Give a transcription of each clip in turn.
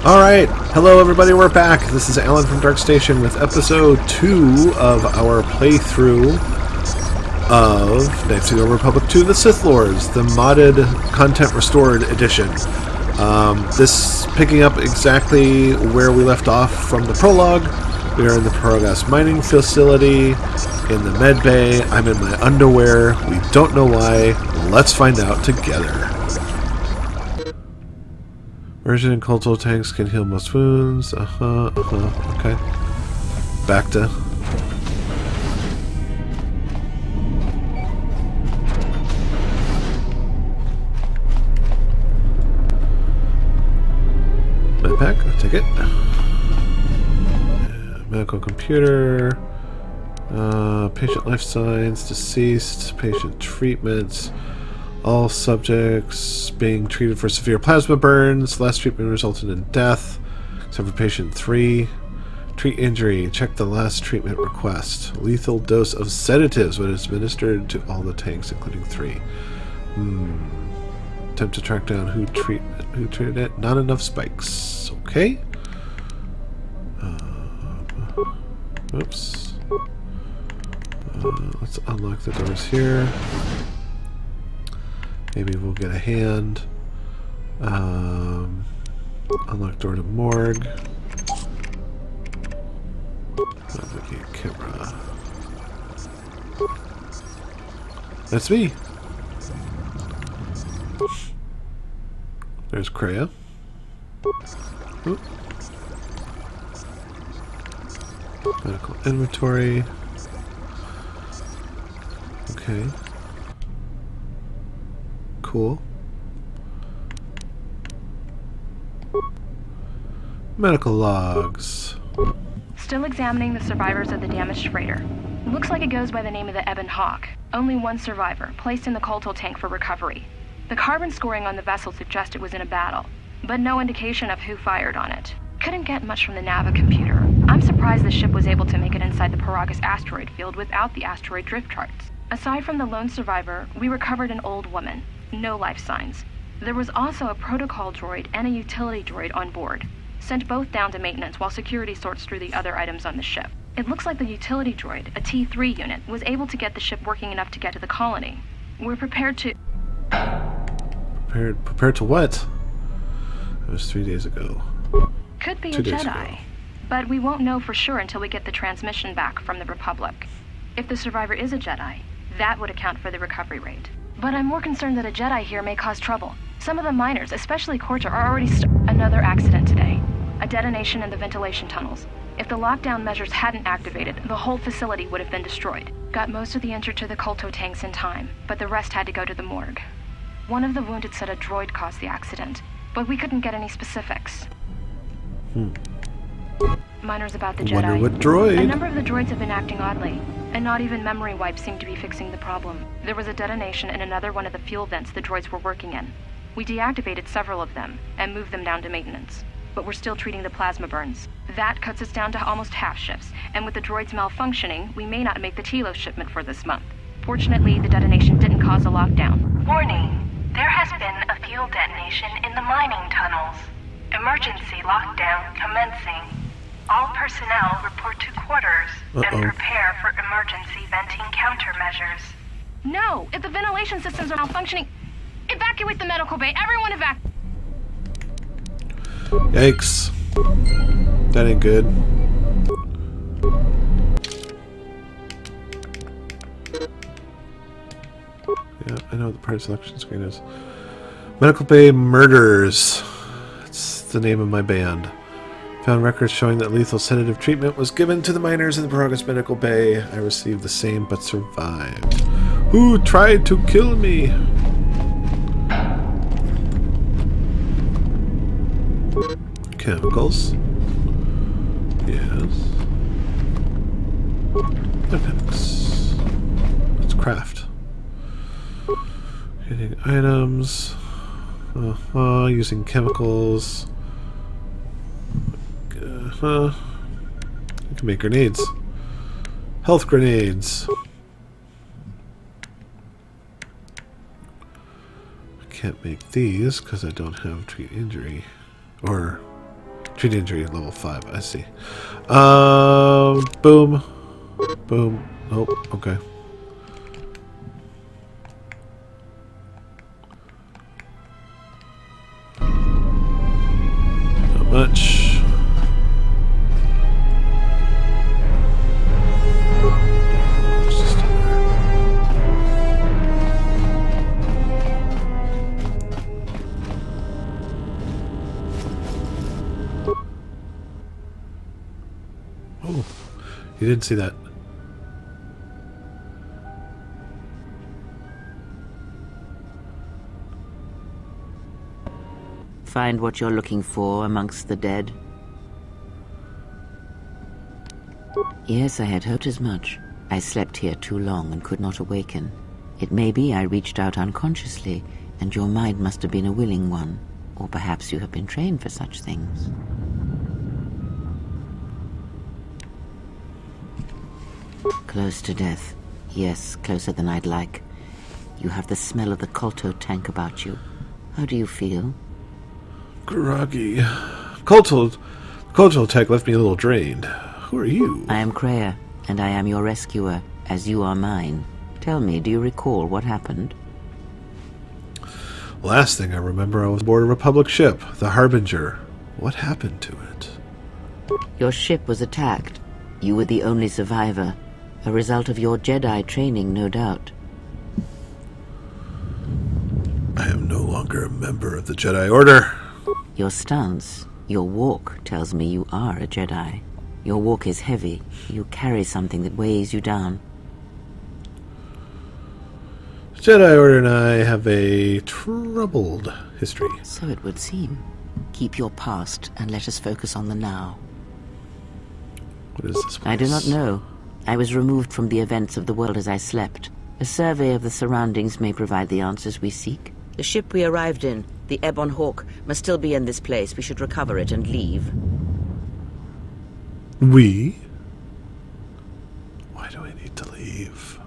Alright, hello everybody, we're back. This is Alan from Darkstation with episode 2 of our playthrough of Knights of the Old Republic 2 The Sith Lords, the modded content restored edition. This picking up exactly where we left off from the prologue. We are in the Peragus mining facility, in the med bay. I'm in my underwear. We don't know why. Let's find out together. Immersion in cultural tanks can heal most wounds. Okay. Back to... Medpack, I'll take it. Medical computer. Patient life signs, deceased, patient treatment. All subjects being treated for severe plasma burns. Last treatment resulted in death, except for patient 3. Treat injury. Check the last treatment request. Lethal dose of sedatives when administered to all the tanks, including 3. Attempt to track down who treated it. Not enough spikes. Okay. Oops. Let's unlock the doors here. Maybe we'll get a hand. Unlock door to morgue. Navigate camera. That's me. There's Kreia. Oop. Medical inventory. Okay. Cool. Medical logs. Still examining the survivors of the damaged freighter. Looks like it goes by the name of the Ebon Hawk. Only one survivor, placed in the coltal tank for recovery. The carbon scoring on the vessel suggests it was in a battle, but no indication of who fired on it. Couldn't get much from the Nava computer. I'm surprised the ship was able to make it inside the Peragus asteroid field without the asteroid drift charts. Aside from the lone survivor, we recovered an old woman. No life signs. There was also a protocol droid and a utility droid on board. Sent both down to maintenance while security sorts through the other items on the ship. It looks like the utility droid, a T3 unit, was able to get the ship working enough to get to the colony. We're prepared to... Prepared to what? That was 3 days ago. Could be a Jedi. But we won't know for sure until we get the transmission back from the Republic. If the survivor is a Jedi, that would account for the recovery rate. But I'm more concerned that a Jedi here may cause trouble. Some of the miners, especially Corta, are already another accident today. A detonation in the ventilation tunnels. If the lockdown measures hadn't activated, the whole facility would have been destroyed. Got most of the injured to the colto tanks in time, but the rest had to go to the morgue. One of the wounded said a droid caused the accident, but we couldn't get any specifics. Miners about the Jedi. Wonder what droid? A number of the droids have been acting oddly, and not even memory wipes seem to be fixing the problem. There was a detonation in another one of the fuel vents the droids were working in. We deactivated several of them and moved them down to maintenance, but we're still treating the plasma burns. That cuts us down to almost half shifts, and with the droids malfunctioning, we may not make the Telos shipment for this month. Fortunately, the detonation didn't cause a lockdown. Warning. There has been a fuel detonation in the mining tunnels. Emergency lockdown commencing. All personnel report to quarters and prepare for emergency venting countermeasures. No! If the ventilation systems are malfunctioning, evacuate the medical bay. Everyone evacuate. Yikes. That ain't good. Yeah, I know what the part selection screen is. Medical Bay Murders. That's the name of my band. Found records showing that lethal sedative treatment was given to the miners in the Peragus Medical Bay. I received the same but survived. Who tried to kill me? Chemicals. Yes. Appendix. Let's craft. Getting items. Using chemicals. You can make grenades. Health grenades. I can't make these because I don't have treat injury. Or Treat injury level 5. I see. Boom. Boom. Oh, okay. Not much. Oh, you didn't see that. Find what you're looking for amongst the dead? Yes, I had hoped as much. I slept here too long and could not awaken. It may be I reached out unconsciously, and your mind must have been a willing one. Or perhaps you have been trained for such things. Close to death. Yes, closer than I'd like. You have the smell of the Colto tank about you. How do you feel? Groggy. Colto tech left me a little drained. Who are you? I am Kreia, and I am your rescuer, as you are mine. Tell me, do you recall what happened? Last thing I remember, I was aboard a Republic ship, the Harbinger. What happened to it? Your ship was attacked. You were the only survivor. A result of your Jedi training, no doubt. I am no longer a member of the Jedi Order. Your stance, your walk, tells me you are a Jedi. Your walk is heavy. You carry something that weighs you down. Jedi Order and I have a troubled history. So it would seem. Keep your past and let us focus on the now. What is this place? I do not know. I was removed from the events of the world as I slept. A survey of the surroundings may provide the answers we seek. The ship we arrived in, the Ebon Hawk, must still be in this place. We should recover it and leave. We? Why do I need to leave?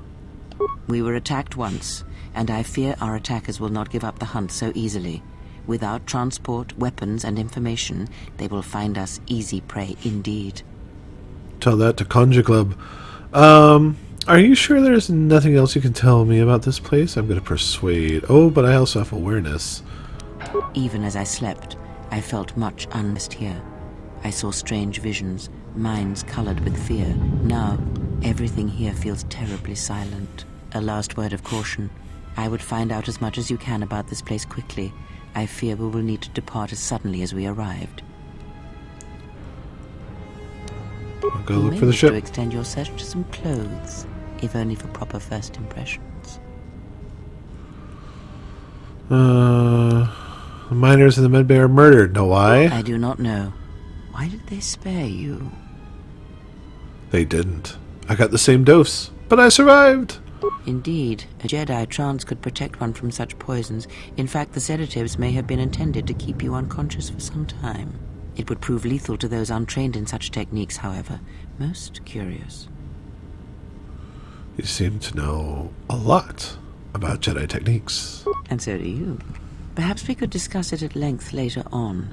We were attacked once, and I fear our attackers will not give up the hunt so easily. Without transport, weapons, and information, they will find us easy prey indeed. Tell that to Conja Club. Are you sure there's nothing else you can tell me about this place? I'm going to persuade. Oh, but I also have awareness. Even as I slept, I felt much unrest here. I saw strange visions, minds colored with fear. Now, everything here feels terribly silent. A last word of caution. I would find out as much as you can about this place quickly. I fear we will need to depart as suddenly as we arrived. I'll go look for the ship. To extend your search to some clothes, if only for proper first impressions. The miners in the medbay are murdered. Know why? I do not know. Why did they spare you? They didn't. I got the same dose, but I survived. Indeed, a Jedi trance could protect one from such poisons. In fact, the sedatives may have been intended to keep you unconscious for some time. It would prove lethal to those untrained in such techniques, however. Most curious. You seem to know a lot about Jedi techniques. And so do you. Perhaps we could discuss it at length later on.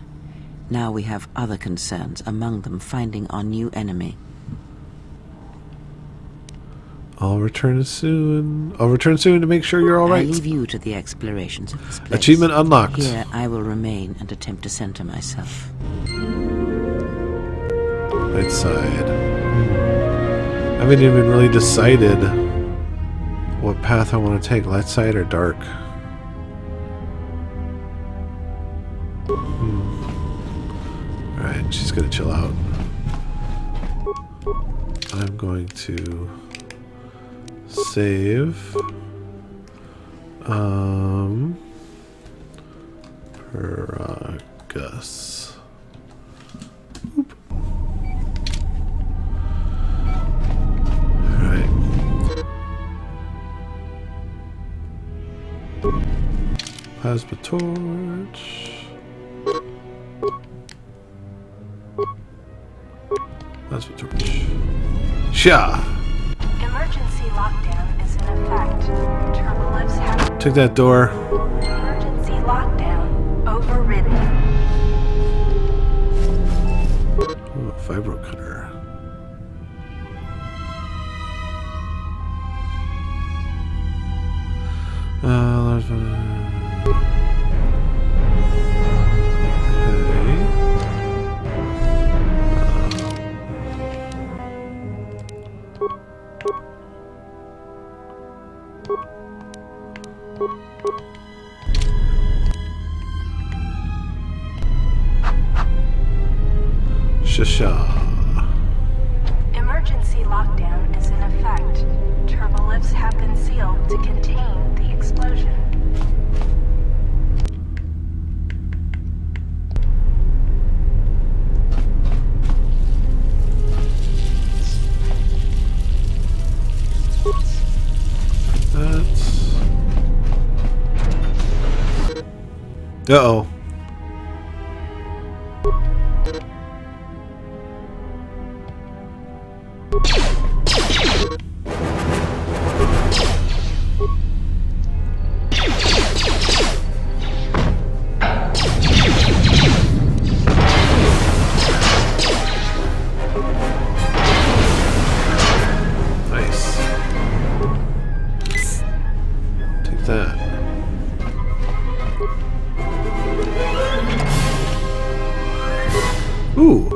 Now we have other concerns, among them finding our new enemy. I'll return soon to make sure you're all right. I leave you to the explorations of this place. Achievement unlocked. Here I will remain and attempt to center myself. Light side. I haven't even really decided what path I want to take, light side or dark. Alright, she's gonna chill out. I'm going to save Peragus. Oop. Alright. Plasma torch. Plasma torch. Sha! Emergency lockdown is in effect. Turbolifts have Took that door. emergency lockdown overridden. Emergency lockdown is in effect. Turbolifts have been sealed to contain the explosion. Uh-oh. Nice. Take that. Ooh.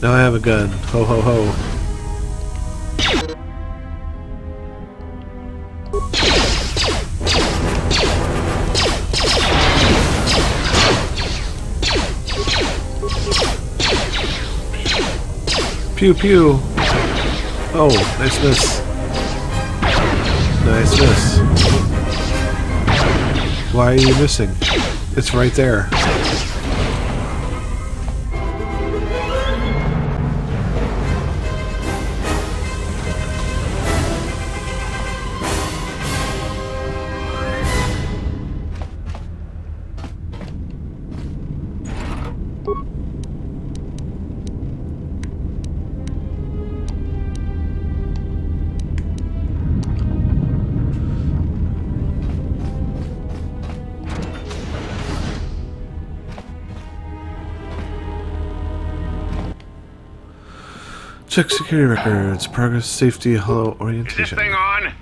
Now I have a gun. Ho ho ho. Pew pew. Oh, nice miss. Nice miss. Why are you missing? It's right there. Check security records. Progress, safety, hollow Is this orientation. thing on?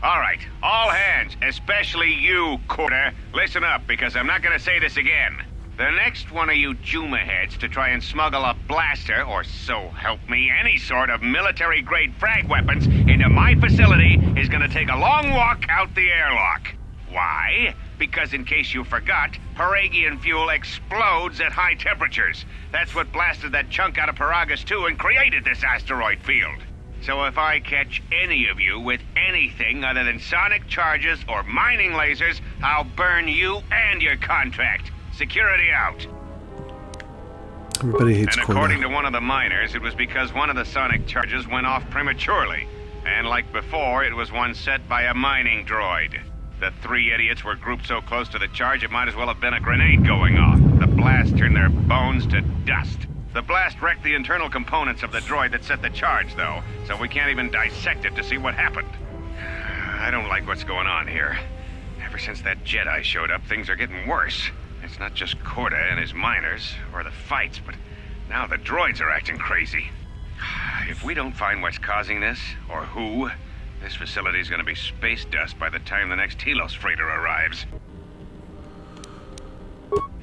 All right, all hands, especially you, Quarter. Listen up, because I'm not going to say this again. The next one of you Juma heads to try and smuggle a blaster, or so help me, any sort of military-grade frag weapons into my facility is going to take a long walk out the airlock. Why? Because in case you forgot, Peragian fuel explodes at high temperatures. That's what blasted that chunk out of Peragus 2 and created this asteroid field. So if I catch any of you with anything other than sonic charges or mining lasers, I'll burn you and your contract. Security out. Everybody hates And Corda. according to one of the miners, it was because one of the sonic charges went off prematurely. And like before, it was one set by a mining droid. The three idiots were grouped so close to the charge, it might as well have been a grenade going off. The blast turned their bones to dust. The blast wrecked the internal components of the droid that set the charge, though, so we can't even dissect it to see what happened. I don't like what's going on here. Ever since that Jedi showed up, things are getting worse. It's not just Corda and his miners, or the fights, but now the droids are acting crazy. If we don't find what's causing this, or who, this facility's gonna be space dust by the time the next Telos freighter arrives.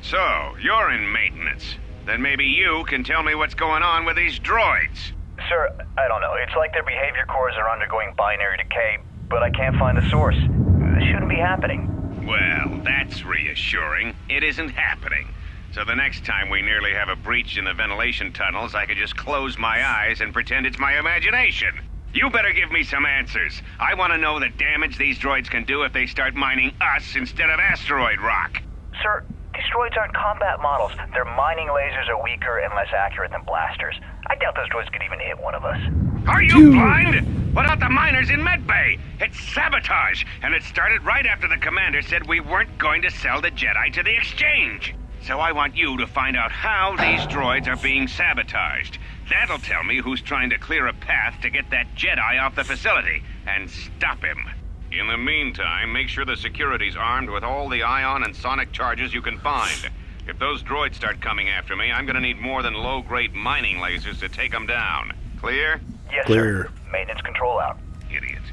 So, you're in maintenance. Then maybe you can tell me what's going on with these droids. Sir, I don't know. It's like their behavior cores are undergoing binary decay, but I can't find the source. This shouldn't be happening. Well, that's reassuring. It isn't happening. So the next time we nearly have a breach in the ventilation tunnels, I could just close my eyes and pretend it's my imagination. You better give me some answers. I want to know the damage these droids can do if they start mining us instead of asteroid rock. Sir, these droids aren't combat models. Their mining lasers are weaker and less accurate than blasters. I doubt those droids could even hit one of us. Are you blind? What about the miners in Medbay? It's sabotage, and it started right after the commander said we weren't going to sell the Jedi to the exchange. So I want you to find out how these droids are being sabotaged. That'll tell me who's trying to clear a path to get that Jedi off the facility, and stop him. In the meantime, make sure the security's armed with all the ion and sonic charges you can find. If those droids start coming after me, I'm gonna need more than low-grade mining lasers to take them down. Clear? Yes, Clear. sir. Maintenance control out. Idiot.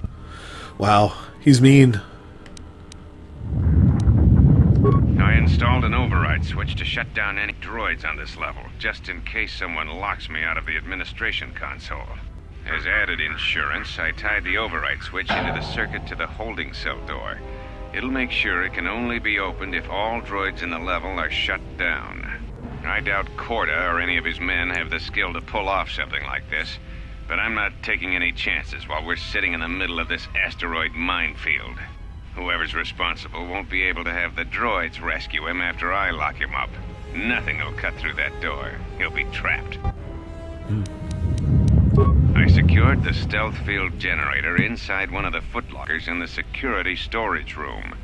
Wow, he's mean. I installed an override switch to shut down any droids on this level, just in case someone locks me out of the administration console. As added insurance, I tied the override switch into the circuit to the holding cell door. It'll make sure it can only be opened if all droids in the level are shut down. I doubt Corda or any of his men have the skill to pull off something like this, but I'm not taking any chances while we're sitting in the middle of this asteroid minefield. Whoever's responsible won't be able to have the droids rescue him after I lock him up. Nothing will cut through that door. He'll be trapped. I secured the stealth field generator inside one of the footlockers in the security storage room.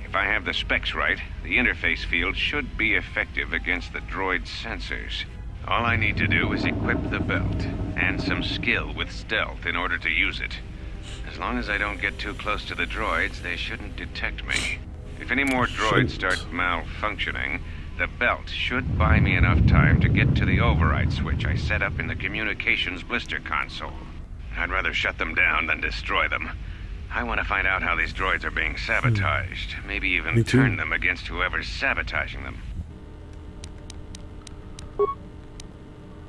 If I have the specs right, the interface field should be effective against the droid's sensors. All I need to do is equip the belt, and some skill with stealth in order to use it. As long as I don't get too close to the droids, they shouldn't detect me. If any more droids start malfunctioning, the belt should buy me enough time to get to the override switch I set up in the communications blister console. I'd rather shut them down than destroy them. I want to find out how these droids are being sabotaged. Maybe even turn them against whoever's sabotaging them.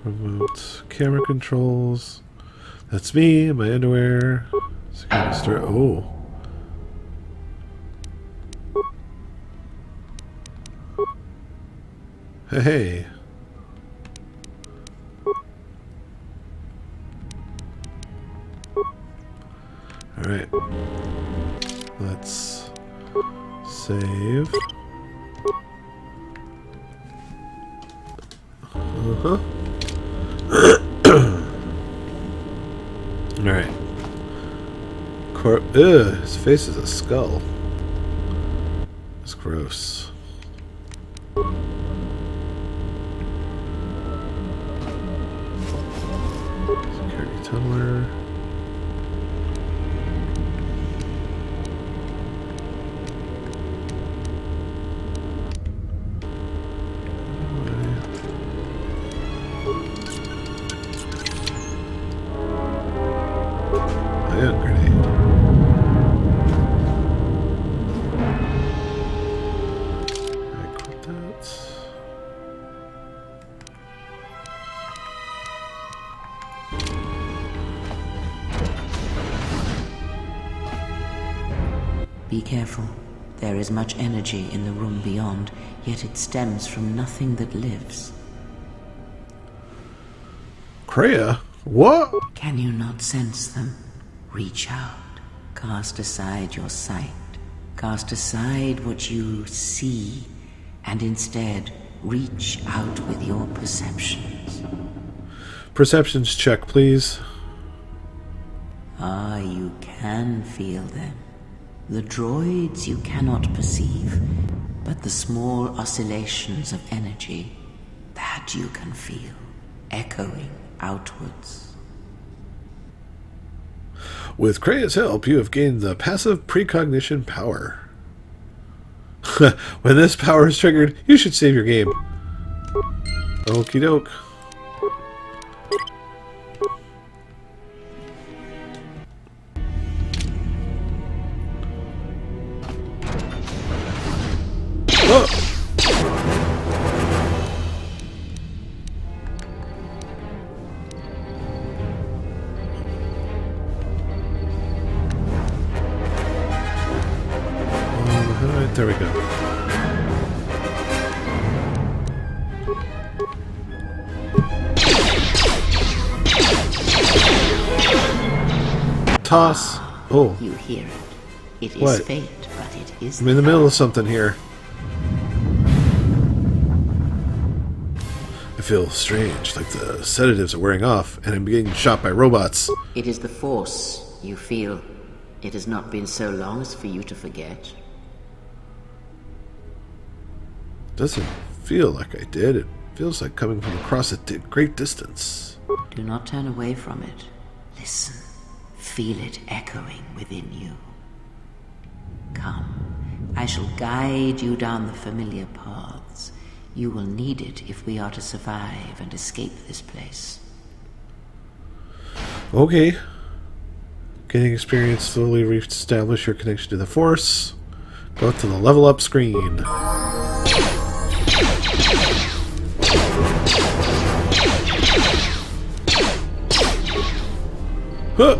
Remote camera controls. That's me in my underwear. Security store. Oh. Hey. Alright. Let's save. Alright. His face is a skull. It's gross. Security tunneler. Ion grenade. Equip that. Be careful. There is much energy in the room beyond, yet it stems from nothing that lives. Kreia? What? Can you not sense them? Reach out. Cast aside your sight. Cast aside what you see, and instead reach out with your perceptions. Perceptions check, please. Ah, you can feel them. The droids you cannot perceive, but the small oscillations of energy, that you can feel, echoing outwards. With Kreia's help, you have gained the passive precognition power. When this power is triggered, you should save your game. Okie doke. There we go. Toss. Oh. You hear it. It is What? fate, but it is. I'm in the middle of something here. I feel strange, like the sedatives are wearing off, and I'm being shot by robots. It is the force you feel. It has not been so long as for you to forget. Doesn't feel like I did. It feels like coming from across a great distance. Do not turn away from it. Listen. Feel it echoing within you. Come. I shall guide you down the familiar paths. You will need it if we are to survive and escape this place. Okay. Gaining experience, slowly reestablish your connection to the Force. Go to the level up screen. Huh.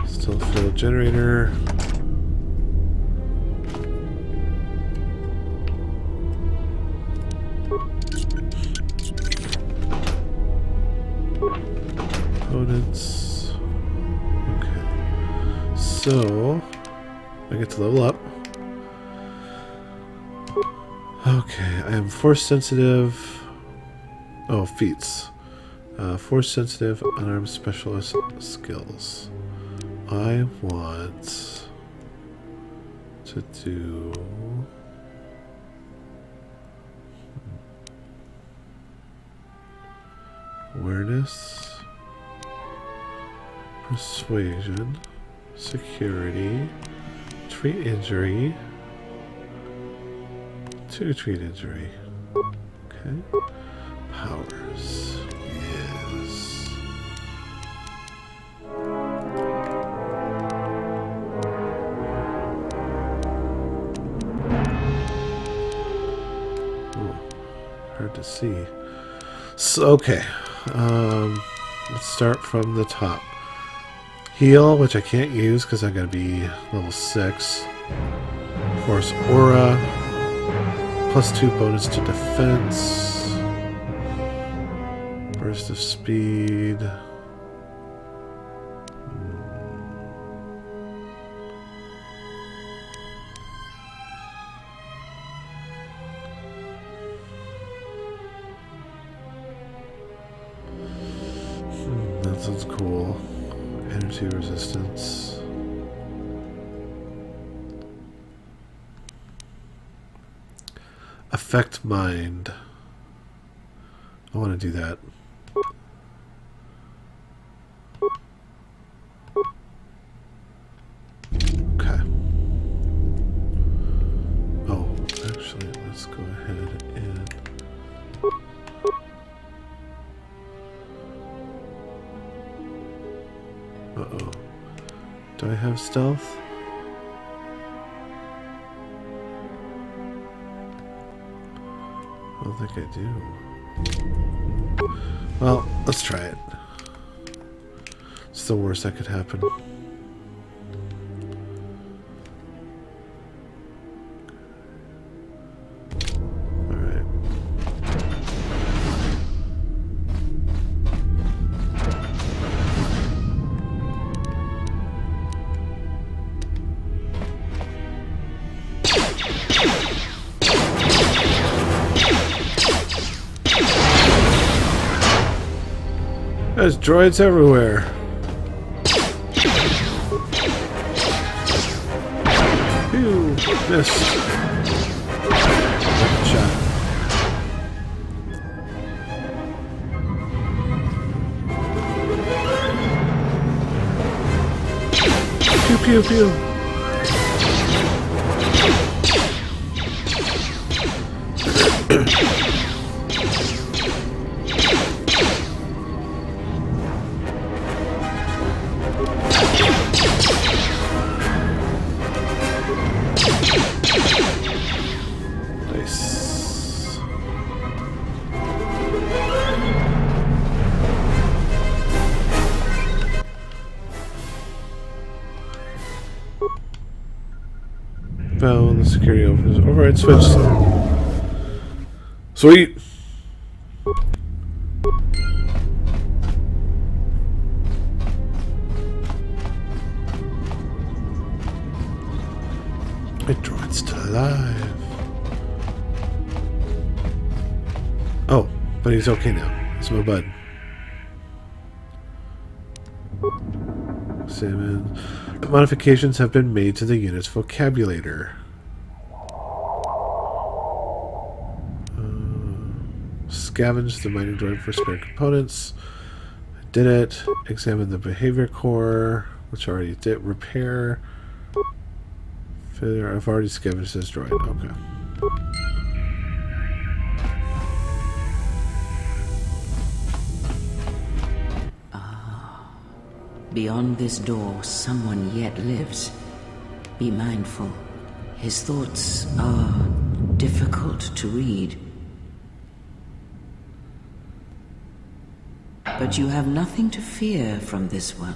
Still field generator. Components. Okay. So I get to level up. Okay, I am force sensitive. Oh, feats. Force sensitive, unarmed specialist skills. I want to do awareness, persuasion, security, treat injury, to treat injury. Okay. Powers. Yes. Ooh, hard to see. So, okay. Let's start from the top. Heal, which I can't use because I gotta be level 6. Force Aura. +2 bonus to defense. Burst of speed. That sounds cool. Energy resistance. Affect mind. I want to do that. Okay. Oh, actually, let's go ahead and... Uh-oh. Do I have stealth? I don't think I do. Well, let's try it. It's the worst that could happen. Alright. There's droids everywhere. Phew, missed. Good shot. Pew pew pew. Nice. Found the security opens. Override switch. Sweet. My droid's still alive. Oh, but he's okay now. It's my bud. Salmon. Modifications have been made to the unit's vocabulator. scavenge the mining droid for spare components. I did it. Examine the behavior core, which I already did. Repair. Failure. I've already scavenged this droid. Okay. Beyond this door, someone yet lives. Be mindful. His thoughts are difficult to read. But you have nothing to fear from this one,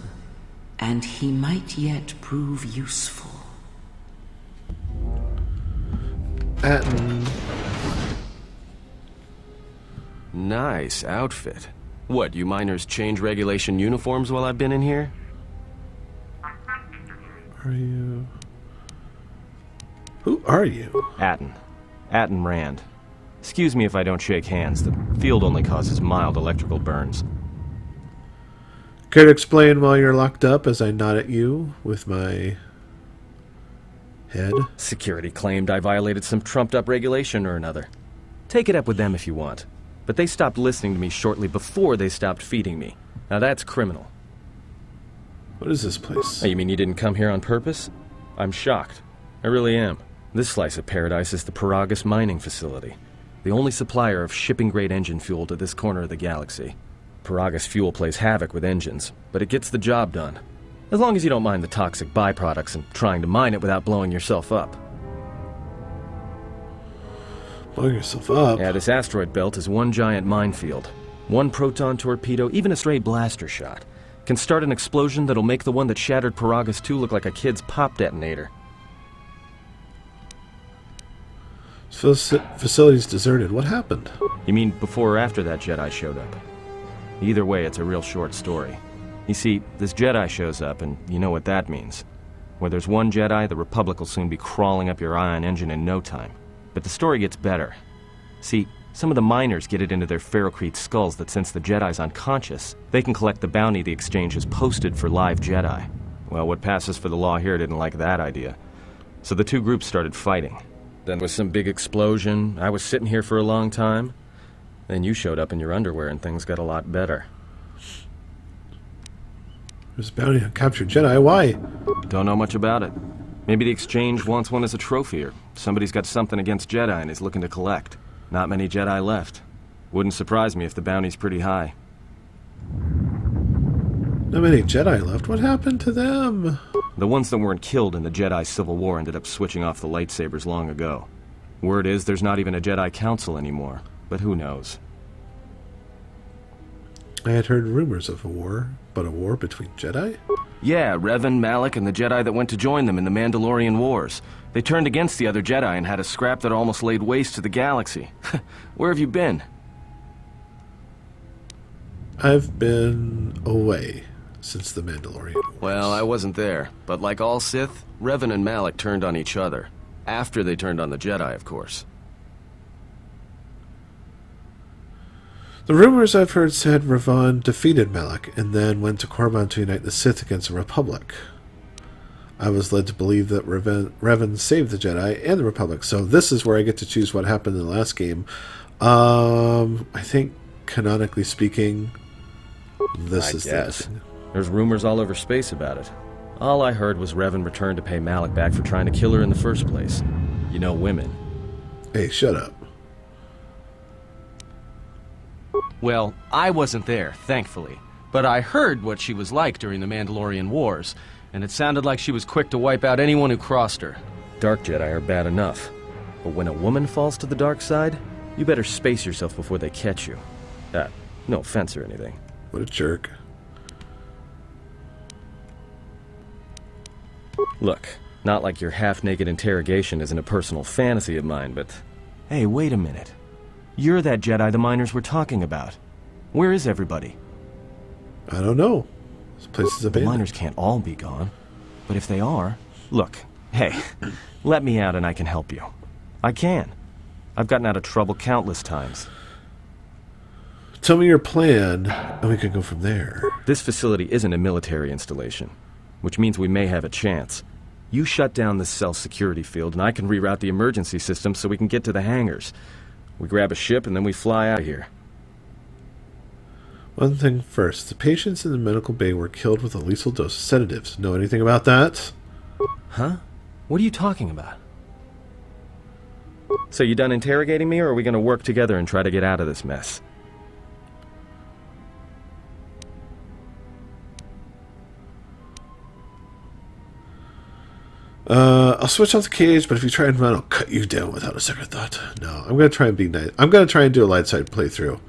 and he might yet prove useful. Nice outfit. What, you miners change regulation uniforms while I've been in here? Are you... Who are you? Atten Rand. Excuse me if I don't shake hands. The field only causes mild electrical burns. Care to explain while you're locked up as I nod at you with my head? Security claimed I violated some trumped-up regulation or another. Take it up with them if you want. But they stopped listening to me shortly before they stopped feeding me. Now that's criminal. What is this place? Oh, you mean you didn't come here on purpose? I'm shocked. I really am. This slice of paradise is the Peragus mining facility, the only supplier of shipping-grade engine fuel to this corner of the galaxy. Peragus fuel plays havoc with engines, but it gets the job done. As long as you don't mind the toxic byproducts and trying to mine it without blowing yourself up. Blow yourself up? Yeah, this asteroid belt is one giant minefield. One proton torpedo, even a stray blaster shot, can start an explosion that'll make the one that shattered Peragus 2 look like a kid's pop detonator. Facility's deserted. What happened? You mean before or after that Jedi showed up? Either way, it's a real short story. You see, this Jedi shows up, and you know what that means. Where there's one Jedi, the Republic will soon be crawling up your ion engine in no time. But the story gets better. See, some of the miners get it into their ferrocrete skulls that since the Jedi's unconscious, they can collect the bounty the exchange has posted for live Jedi. Well, what passes for the law here didn't like that idea. So the two groups started fighting. Then there was some big explosion. I was sitting here for a long time. Then you showed up in your underwear and things got a lot better. There's a bounty on captured Jedi. Why? Don't know much about it. Maybe the exchange wants one as a trophy, or somebody's got something against Jedi and is looking to collect. Not many Jedi left. Wouldn't surprise me if the bounty's pretty high. Not many Jedi left. What happened to them? The ones that weren't killed in the Jedi Civil War ended up switching off the lightsabers long ago. Word is there's not even a Jedi Council anymore, but who knows? I had heard rumors of a war, but a war between Jedi? Yeah, Revan, Malak, and the Jedi that went to join them in the Mandalorian Wars. They turned against the other Jedi and had a scrap that almost laid waste to the galaxy. Where have you been? I've been away since the Mandalorian Wars. Well, I wasn't there, but like all Sith, Revan and Malak turned on each other. After they turned on the Jedi, of course. The rumors I've heard said Revan defeated Malak and then went to Korriban to unite the Sith against the Republic. I was led to believe that Revan saved the Jedi and the Republic, so this is where I get to choose what happened in the last game. I think, canonically speaking, this is guess. that. There's rumors all over space about it. All I heard was Revan returned to pay Malak back for trying to kill her in the first place. You know women. Hey, shut up. Well, I wasn't there, thankfully. But I heard what she was like during the Mandalorian Wars, and it sounded like she was quick to wipe out anyone who crossed her. Dark Jedi are bad enough. But when a woman falls to the dark side, you better space yourself before they catch you. No offense or anything. What a jerk. Look, not like your half-naked interrogation isn't a personal fantasy of mine, but... Hey, wait a minute. You're that Jedi the miners were talking about. Where is everybody? I don't know. This place is The abandoned. miners can't all be gone. But if they are... Look, hey, let me out and I can help you. I can. I've gotten out of trouble countless times. Tell me your plan, and we can go from there. This facility isn't a military installation, which means we may have a chance. You shut down this cell security field, and I can reroute the emergency system so we can get to the hangars. We grab a ship, and then we fly out of here. One thing first. The patients in the medical bay were killed with a lethal dose of sedatives. Know anything about that? Huh? What are you talking about? So you done interrogating me, or are we gonna work together and try to get out of this mess? I'll switch off the cage, but if you try and run, I'll cut you down without a second thought. No, I'm gonna try and be nice. I'm gonna try and do a light side playthrough.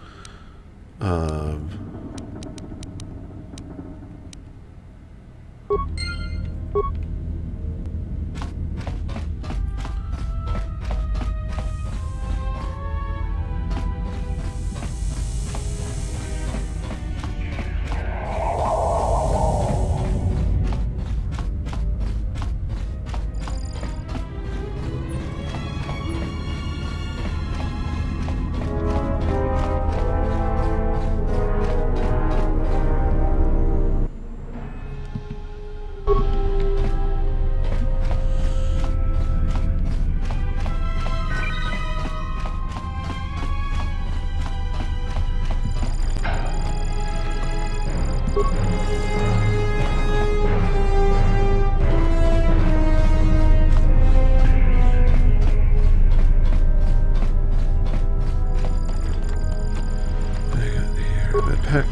Heck.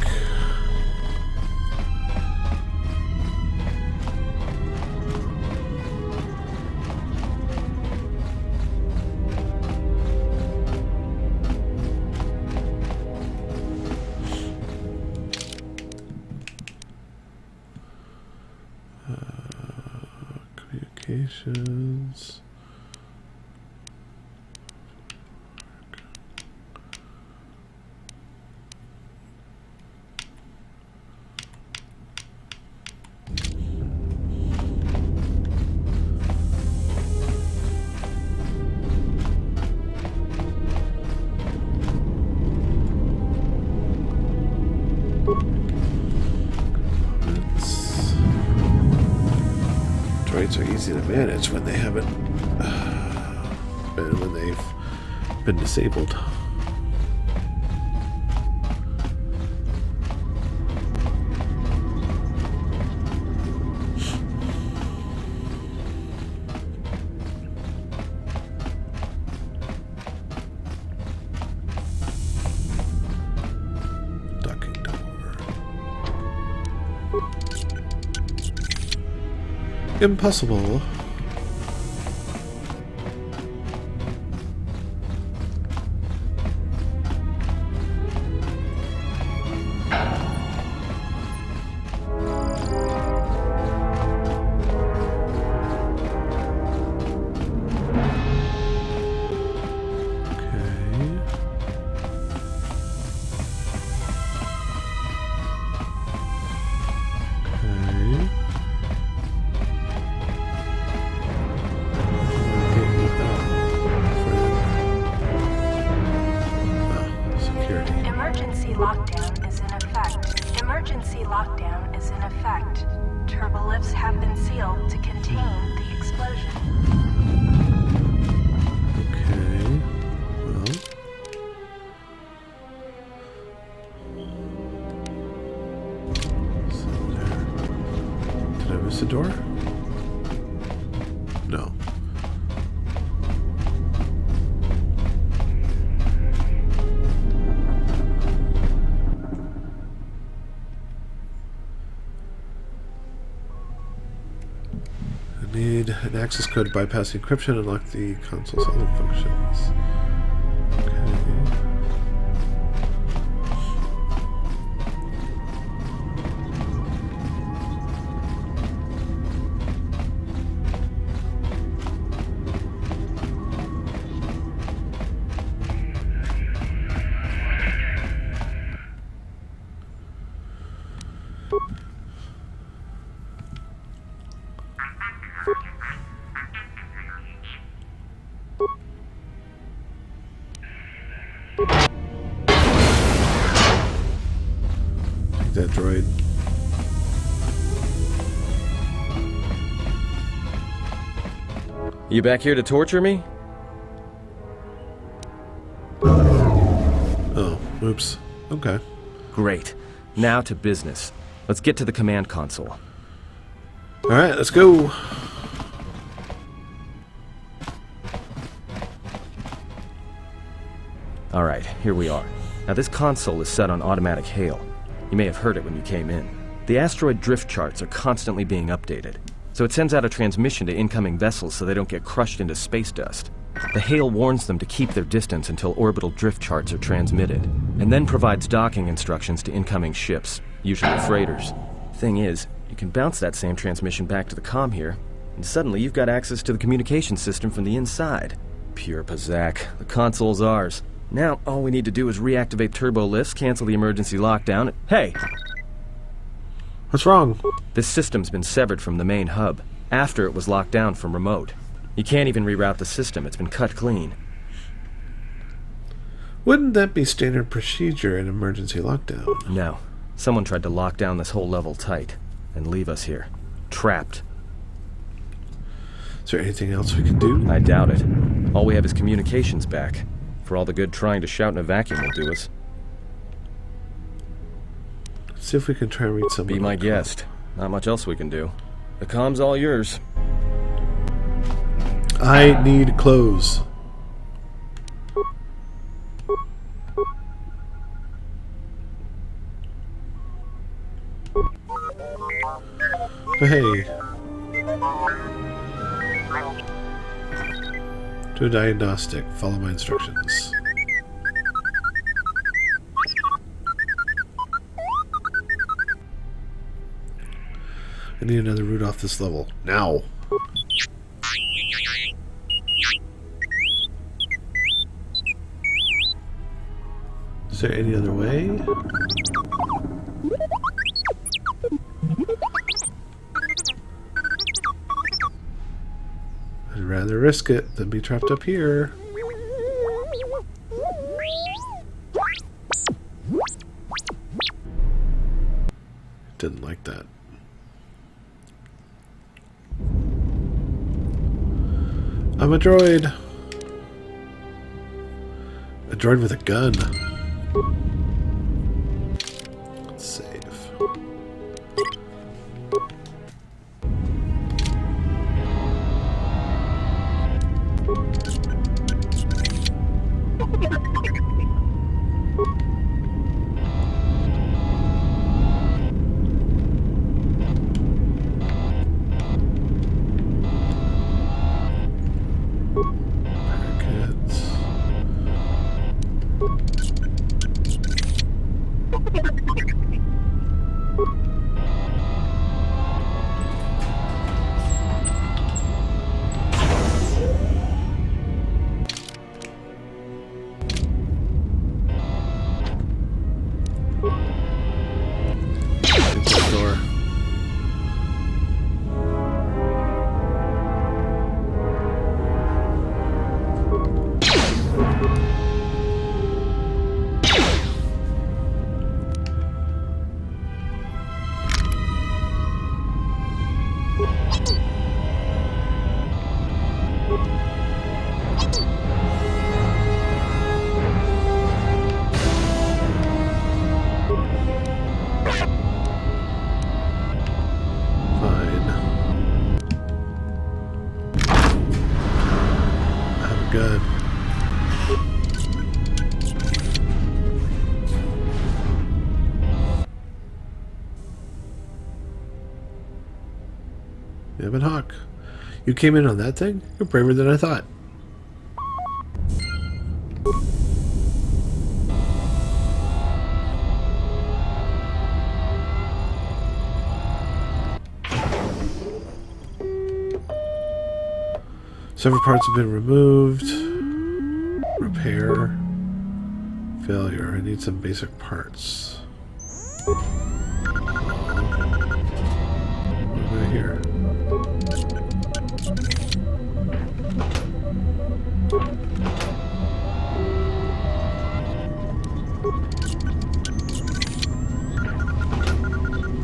Communications. Droids are easy to manage when they haven't when they've been disabled. Docking door. Impossible. Emergency lockdown is in effect. Emergency lockdown is in effect. Turbolifts have been sealed to contain the explosion. Okay. Well. So there. Did I miss a door? No. Need an access code to bypass encryption and unlock the console's other functions. Okay. That droid. You back here to torture me? Oh, oops. Okay. Great. Now to business. Let's get to the command console. Alright, let's go. Alright, here we are. Now this console is set on automatic hail. You may have heard it when you came in. The asteroid drift charts are constantly being updated, so it sends out a transmission to incoming vessels so they don't get crushed into space dust. The hail warns them to keep their distance until orbital drift charts are transmitted, and then provides docking instructions to incoming ships, usually freighters. Thing is, you can bounce that same transmission back to the comm here, and suddenly you've got access to the communication system from the inside. Pure Pazak. The console's ours. Now, all we need to do is reactivate turbo lifts, cancel the emergency lockdown. Hey! What's wrong? This system's been severed from the main hub, after it was locked down from remote. You can't even reroute the system, it's been cut clean. Wouldn't that be standard procedure in emergency lockdown? No. Someone tried to lock down this whole level tight, and leave us here. Trapped. Is there anything else we can do? I doubt it. All we have is communications back. For all the good trying to shout in a vacuum will do us. Let's see if we can try and reach someone. Be my guest. Not much else we can do. The comm's all yours. I need clothes. Hey. Do a diagnostic. Follow my instructions. I need another route off this level. Now. Is there any other way? I'd rather risk it than be trapped up here. Didn't like that. I'm a droid. A droid with a gun. Let's save. Good. Ebon Hawk, you came in on that thing? You're braver than I thought. Several parts have been removed. Repair. Failure. I need some basic parts. What do I hear?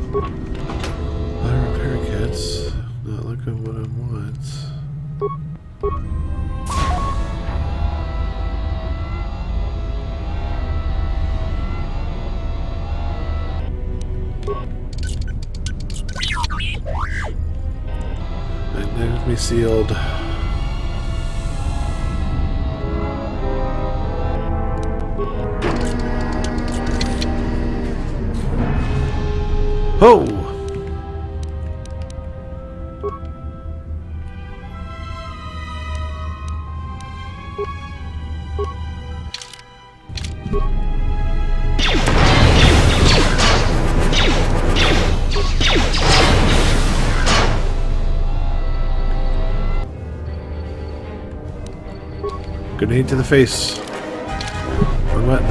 A lot of repair kits. Not looking what I want. Enemy sealed. Ho! Grenade to the face. Or what?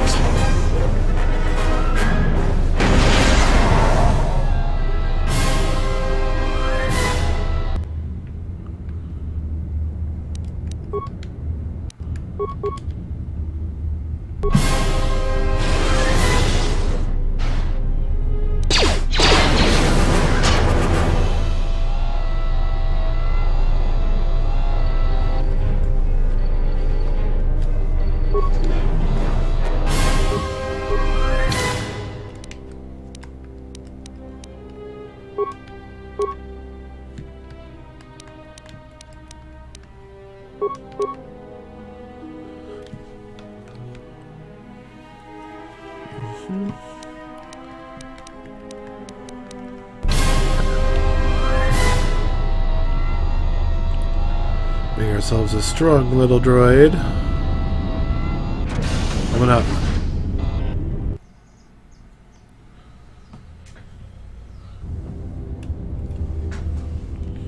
Make ourselves a strong little droid. Coming up.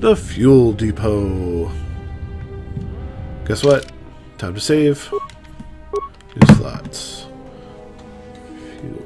The fuel depot. Guess what? Time to save. New slots. Fuel.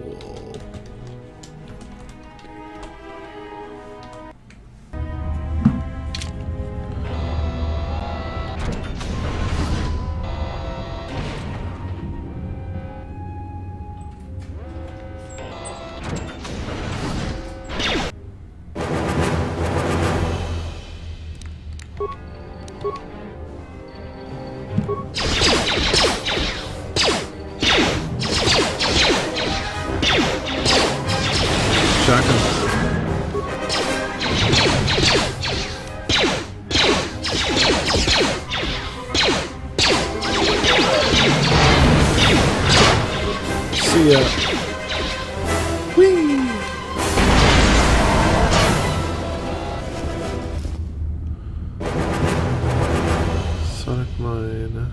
See ya. Whee! Sonic mine.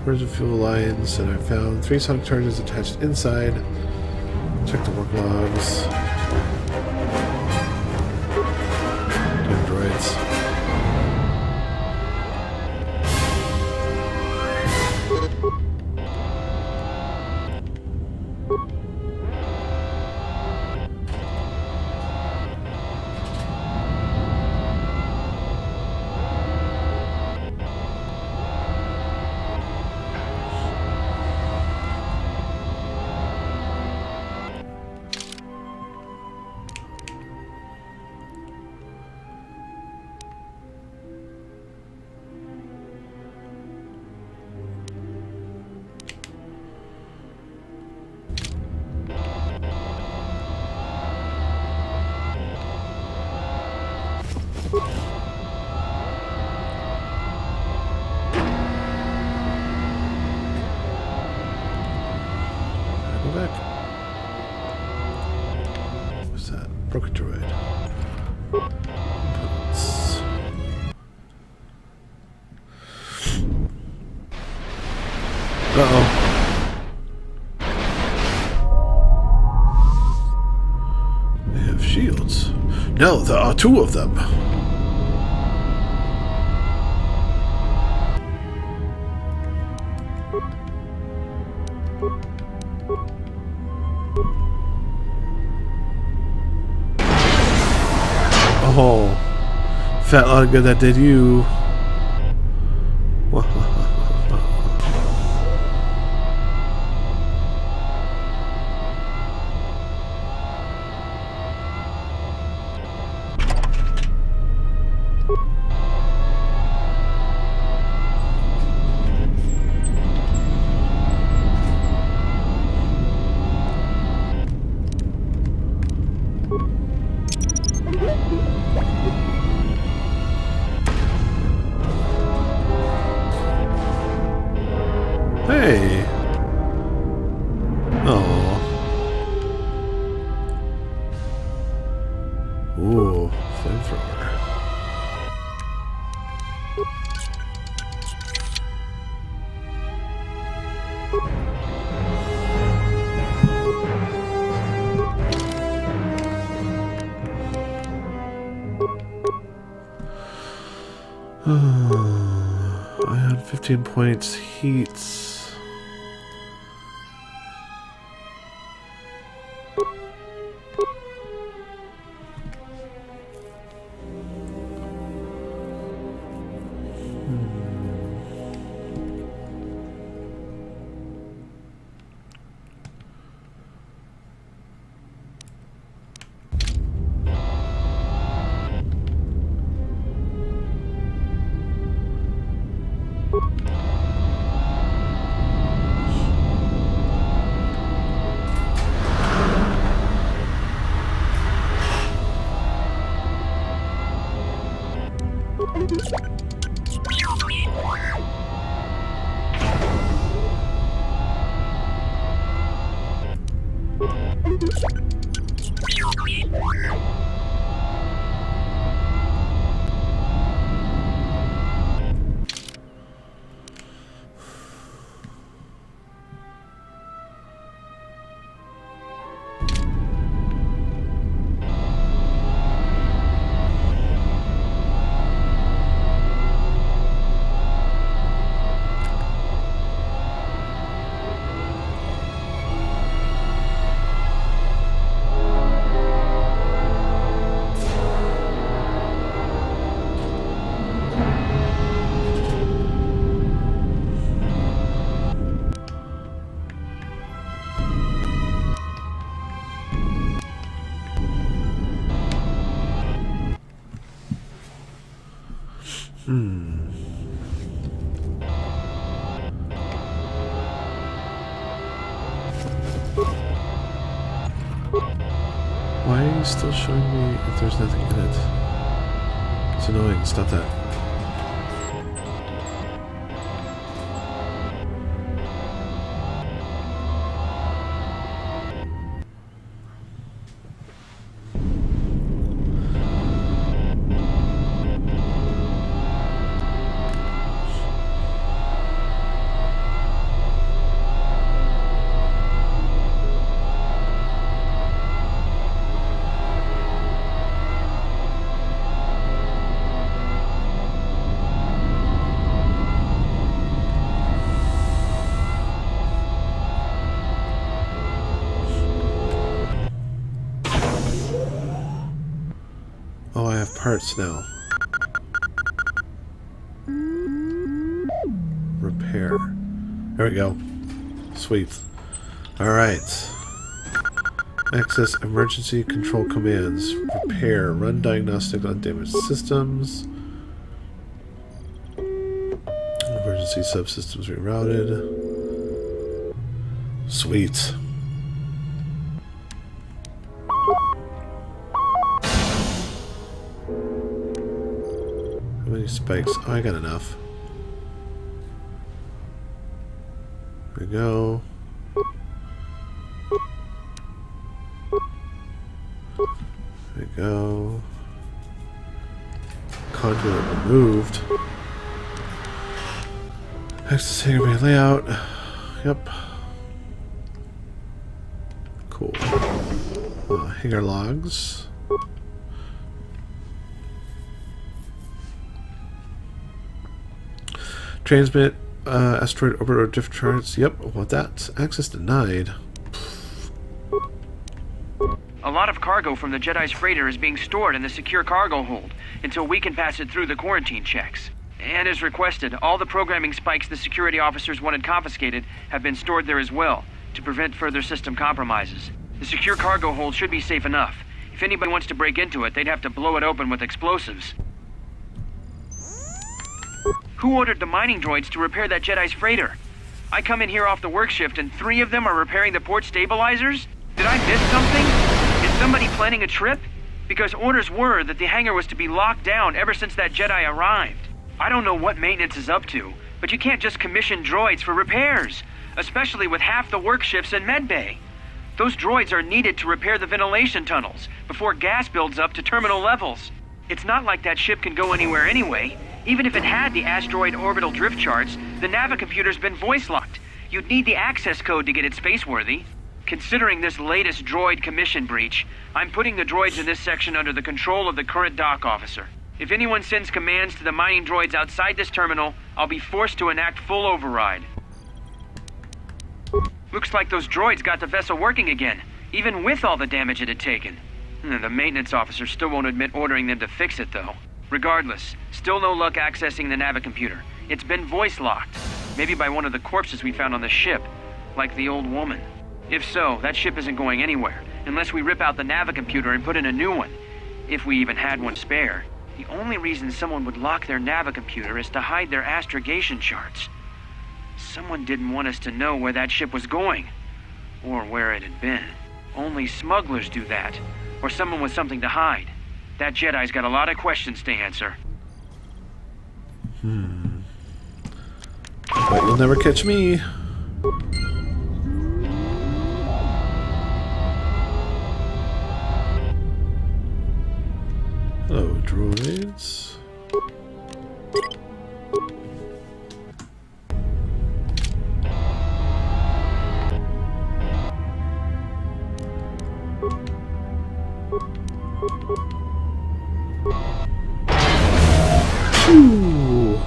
Where's the fuel lines that I found? 3 sonic charges attached inside. Check the work logs. Damn droids. What's that? Broken droid. Inputs. Uh-oh. They have shields. No, there are 2 of them. Oh, fat lot of good that did you. I had 15 points heat. Why are you still showing me if there's nothing in it? It's annoying. Stop that. Oh, I have parts now. Repair. There we go. Sweet. Alright. Access emergency control commands. Repair. Run diagnostic on damaged systems. Emergency subsystems rerouted. Sweet. How many spikes? Oh, I got enough. There we go. There we go. Conduit removed. Access hangar bay layout. Yep. Cool. Hangar logs. Transmit asteroid orbiter drift charts. Yep, what that? Access denied. A lot of cargo from the Jedi's freighter is being stored in the secure cargo hold until we can pass it through the quarantine checks. And as requested, all the programming spikes the security officers wanted confiscated have been stored there as well, to prevent further system compromises. The secure cargo hold should be safe enough. If anybody wants to break into it, they'd have to blow it open with explosives. Who ordered the mining droids to repair that Jedi's freighter? I come in here off the work shift and 3 of them are repairing the port stabilizers? Did I miss something? Is somebody planning a trip? Because orders were that the hangar was to be locked down ever since that Jedi arrived. I don't know what maintenance is up to, but you can't just commission droids for repairs, especially with half the work shifts in medbay. Those droids are needed to repair the ventilation tunnels before gas builds up to terminal levels. It's not like that ship can go anywhere anyway. Even if it had the asteroid orbital drift charts, the navicomputer's been voice-locked. You'd need the access code to get it spaceworthy. Considering this latest droid commission breach, I'm putting the droids in this section under the control of the current dock officer. If anyone sends commands to the mining droids outside this terminal, I'll be forced to enact full override. Looks like those droids got the vessel working again, even with all the damage it had taken. The maintenance officer still won't admit ordering them to fix it, though. Regardless, still no luck accessing the navicomputer. It's been voice-locked. Maybe by one of the corpses we found on the ship, like the old woman. If so, that ship isn't going anywhere, unless we rip out the navicomputer and put in a new one. If we even had one spare. The only reason someone would lock their navicomputer is to hide their astrogation charts. Someone didn't want us to know where that ship was going, or where it had been. Only smugglers do that, or someone with something to hide. That Jedi's got a lot of questions to answer. But you'll never catch me. Hello, droids. Ooh.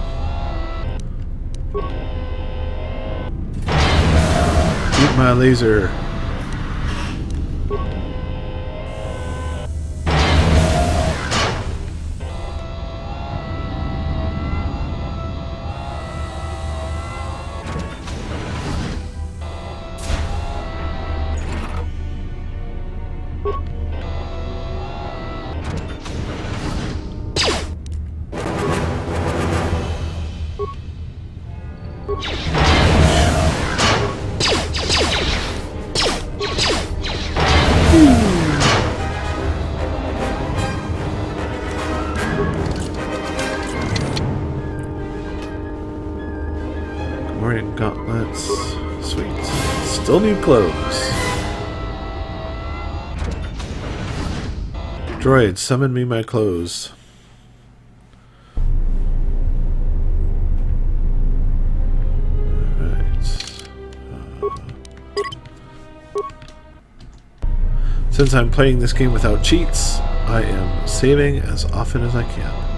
Eat my laser. Wearing gauntlets. Sweet. Still need clothes. Droid, summon me my clothes. Since I'm playing this game without cheats, I am saving as often as I can.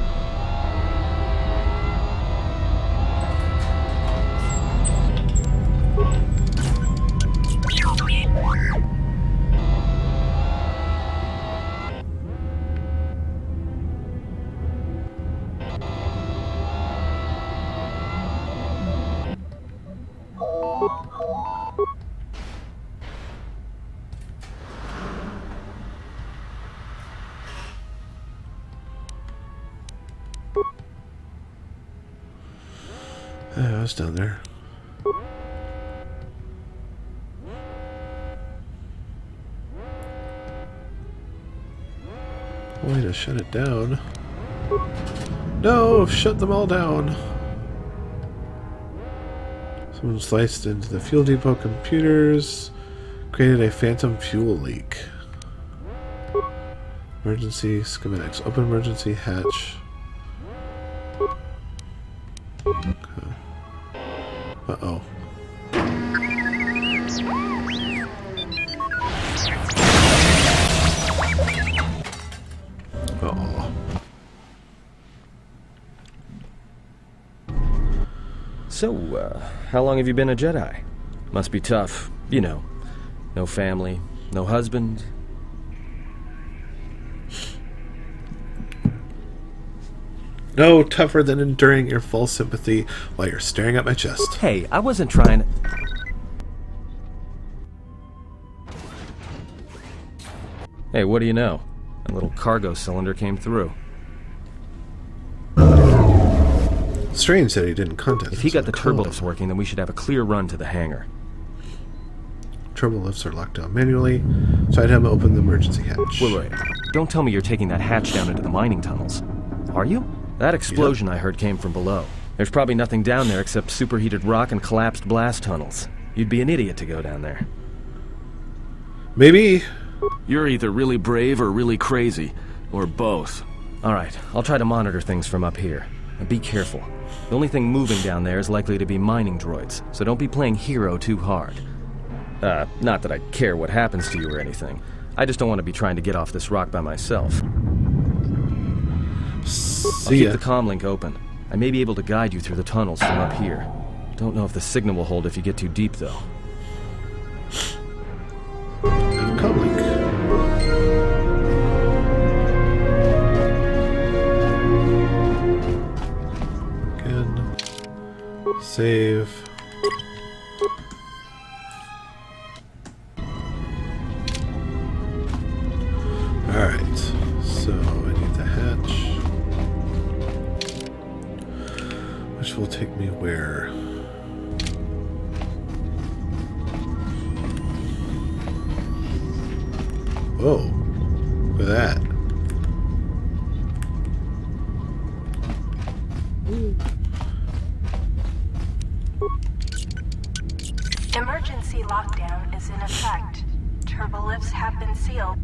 I was down there. Way to shut it down. No, shut them all down. Someone sliced into the fuel depot computers, created a phantom fuel leak. Emergency schematics. Open emergency hatch. Okay. Uh-oh. Uh-oh. So, how long have you been a Jedi? Must be tough. You know, no family, no husband. No tougher than enduring your full sympathy while you're staring at my chest. Hey, I wasn't trying to... Hey, what do you know? A little cargo cylinder came through. Strange that he didn't contact us. If he got the turbo lifts working, then we should have a clear run to the hangar. Turbo lifts are locked down manually, so I'd have him open the emergency hatch. Wait. Don't tell me you're taking that hatch down into the mining tunnels. Are you? That explosion I heard came from below. There's probably nothing down there except superheated rock and collapsed blast tunnels. You'd be an idiot to go down there. Maybe. You're either really brave or really crazy, or both. Alright, I'll try to monitor things from up here. And be careful. The only thing moving down there is likely to be mining droids, so don't be playing hero too hard. Not that I care what happens to you or anything. I just don't want to be trying to get off this rock by myself. I'll See keep ya. the comlink open. I may be able to guide you through the tunnels from up here. Don't know if the signal will hold if you get too deep, though. Comlink. Again. Save. Alright, so I need the hatch. Which will take me where? Whoa, look at that. Emergency lockdown is in effect. Turbolifts have been sealed.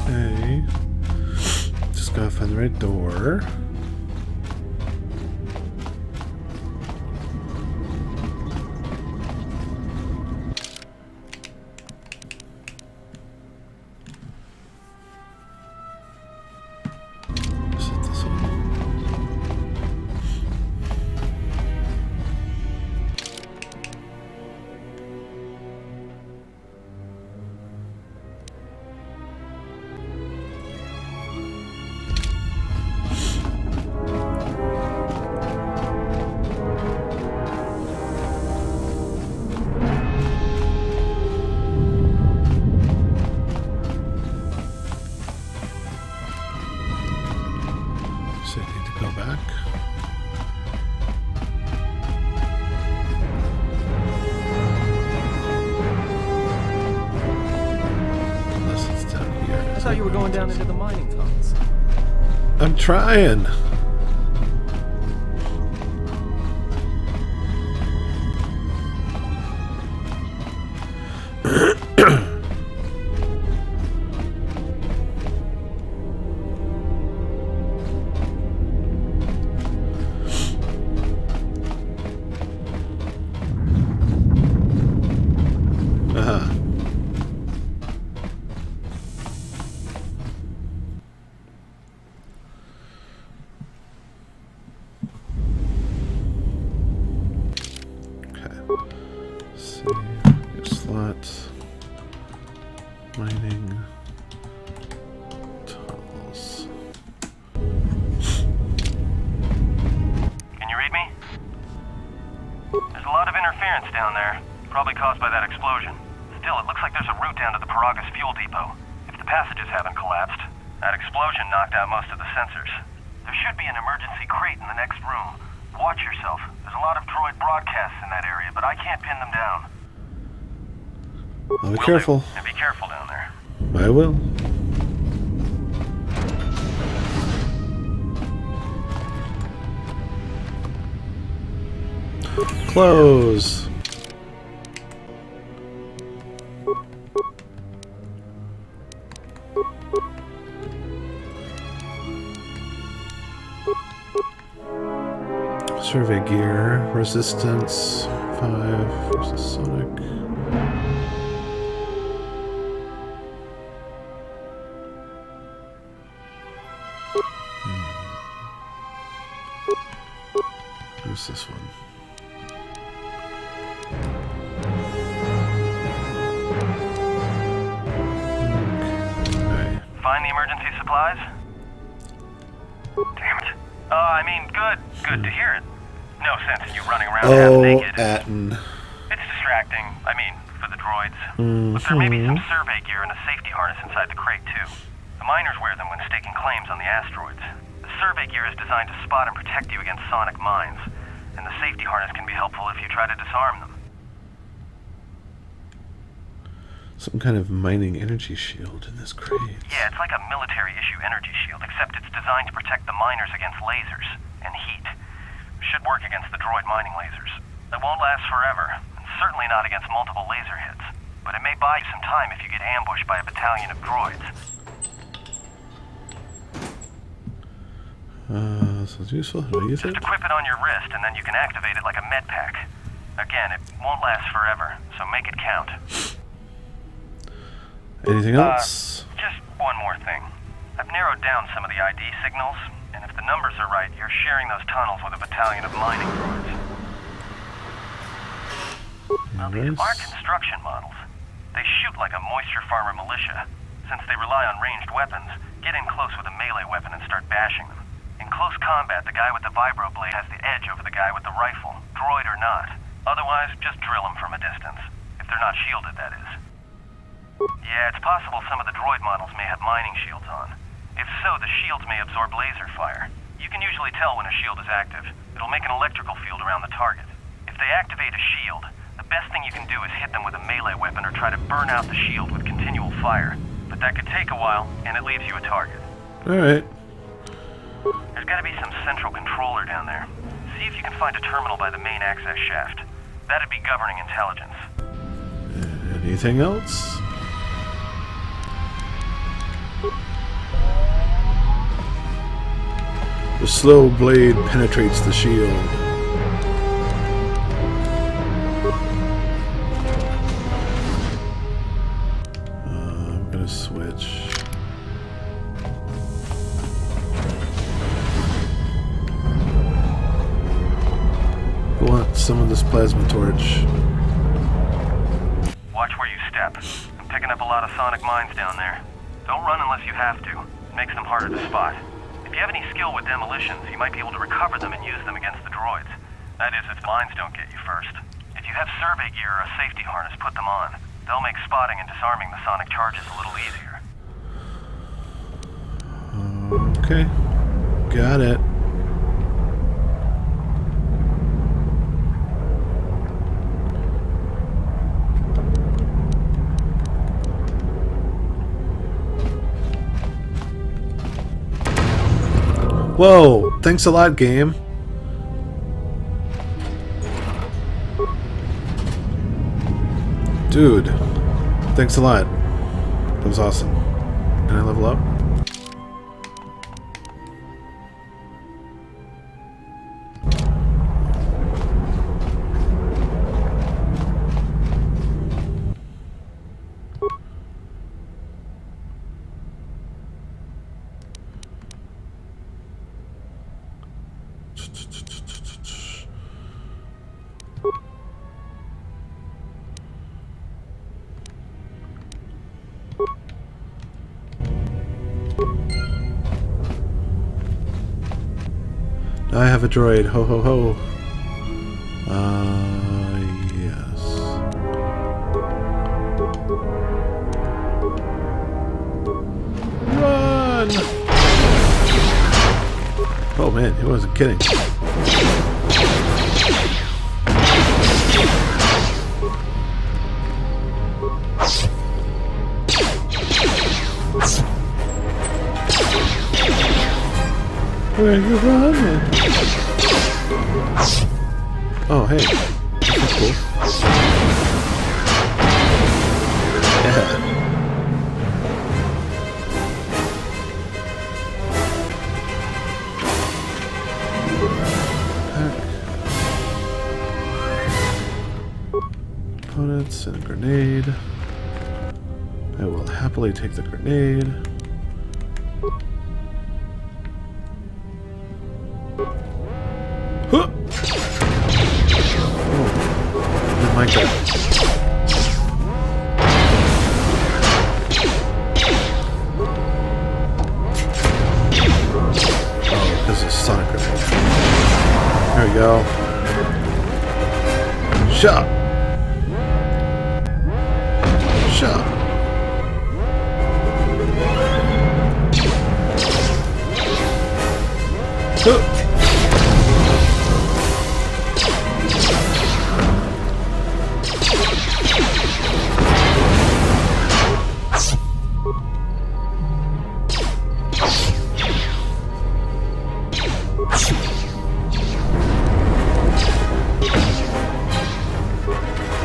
Okay. Just gotta find the right door. Is it this one? So I need to go back. Unless it's down here. I thought you were going down into the mining tunnels. I'm trying. Uh-huh. Okay. See. Your slots. Mining. Tunnels. Can you read me? There's a lot of interference down there, probably caused by that explosion. Still, it looks like there's a route down to the Peragus fuel depot. If the passages haven't collapsed, that explosion knocked out most of the sensors. There should be an emergency crate in the next room. Watch yourself. There's a lot of droid broadcasts in that area, but I can't pin them down. I'll be Will careful. do. And be careful down there. I will. Close. Survey gear, resistance 5 versus sonic. Where's this one? Okay. Find the emergency supplies? Damn it. Good to hear it. No sense in you running around half Oh, naked. Atten. It's distracting. I mean, for the droids. But there may be some survey gear and a safety harness inside the crate, too. The miners wear them when staking claims on the asteroids. The survey gear is designed to spot and protect you against sonic mines. And the safety harness can be helpful if you try to disarm them. Some kind of mining energy shield in this crate. Yeah, it's like a military-issue energy shield, except it's designed to protect the miners against lasers and heat. should work against the droid mining lasers. It won't last forever, and certainly not against multiple laser hits. But it may buy you some time if you get ambushed by a battalion of droids. Sounds useful. How do I use it? Just equip it on your wrist, and then you can activate it like a med pack. Again, it won't last forever, so make it count. Anything else? Just one more thing. I've narrowed down some of the ID signals, and if the numbers are right, you're sharing those tunnels with a battalion of mining droids. Now, these are construction models. They shoot like a moisture farmer militia. Since they rely on ranged weapons, get in close with a melee weapon and start bashing them. In close combat, the guy with the vibroblade has the edge over the guy with the rifle, droid or not. Otherwise, just drill them from a distance. If they're not shielded, that is. Yeah, it's possible some of the droid models may have mining shields on. If so, the shields may absorb laser fire. You can usually tell when a shield is active. It'll make an electrical field around the target. If they activate a shield, the best thing you can do is hit them with a melee weapon or try to burn out the shield with continual fire. But that could take a while, and it leaves you a target. Alright. There's gotta be some central controller down there. See if you can find a terminal by the main access shaft. That'd be governing intelligence. Anything else? The slow blade penetrates the shield. I'm gonna switch. I want some of this plasma torch. Watch where you step. I'm picking up a lot of sonic mines down there. Don't run unless you have to. It makes them harder to spot. If you have any skill with demolitions, you might be able to recover them and use them against the droids. That is, if mines don't get you first. If you have survey gear or a safety harness, put them on. They'll make spotting and disarming the sonic charges a little easier. Okay. Got it. Whoa! Thanks a lot, game. Dude, thanks a lot. That was awesome. Can I level up? I have a droid. Ho ho ho. Yes. Run! Oh man, he wasn't kidding. Where are you running? Oh, hey. That's cool. Yeah. Opponents and a grenade. I will happily take the grenade. Huh! Oh, didn't like that. Oh, because of sonic grenade. There we go. Shot! Shot! Huh!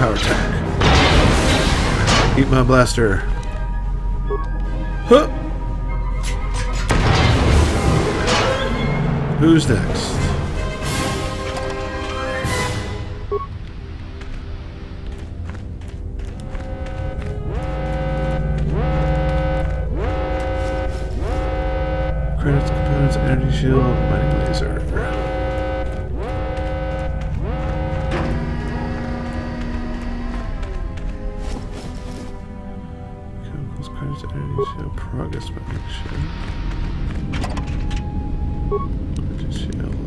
Power attack. Eat my blaster. Huh. Who's next? Credits, components, energy shield, mining laser. Chemicals, credits, energy shield, Peragus mining shield. Energy shield.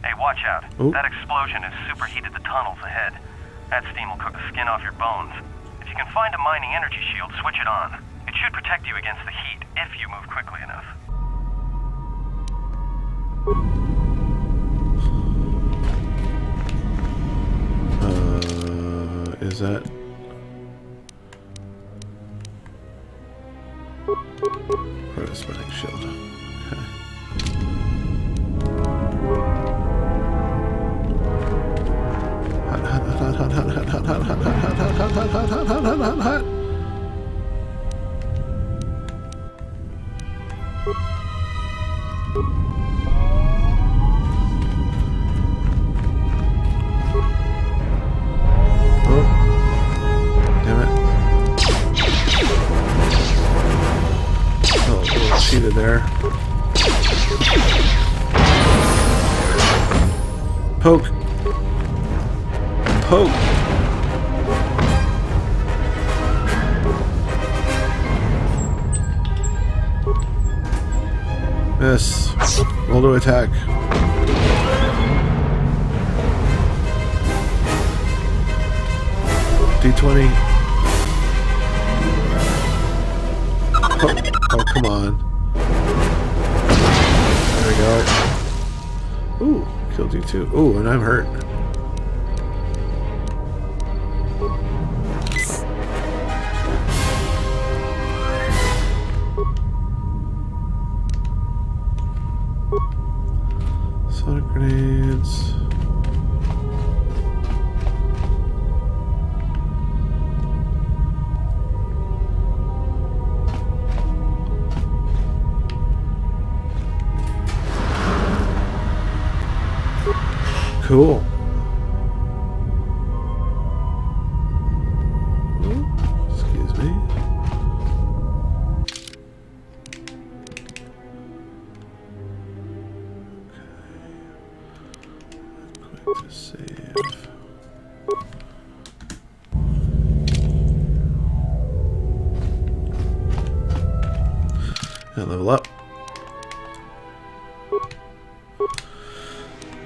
Hey, watch out. Oh. That explosion has superheated the tunnels ahead. That steam will cook the skin off your bones. If you can find a mining energy shield, switch it on. It should protect you against the heat if you move quickly enough. Is that... Peragus mining shield. Okay. Hot. Oh. Damn it. Oh, a little cheated there. Poke. Poke. Miss. Roll to attack. D20. Oh, come on. There we go. Ooh, killed you too. Ooh, and I'm hurt. Sonic grenades. Cool. Excuse me. Okay. Quick to save. And level up.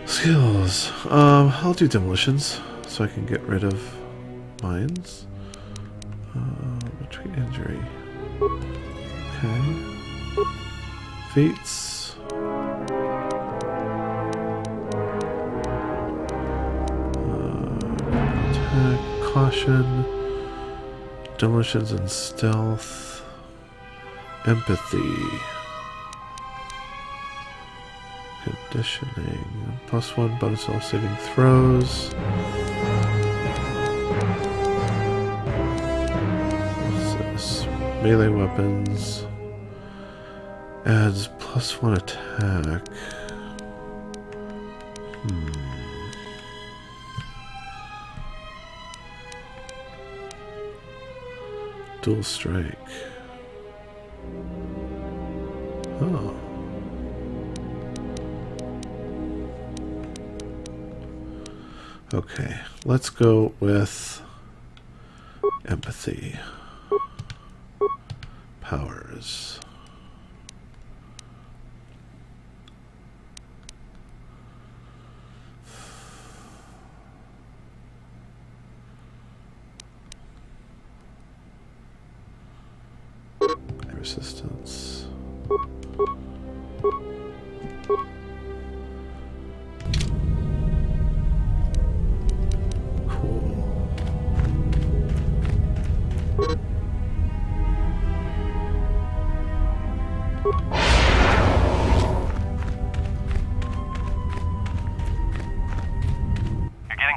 Skills. I'll do demolitions so I can get rid of mines. Treat injury. Okay. Feats. Attack, caution, demolitions and stealth, empathy. Conditioning. +1 bonus all saving throws. What's this? Melee weapons. Adds +1 attack. Dual strike. Oh. Okay, let's go with empathy. Powers. Resistance.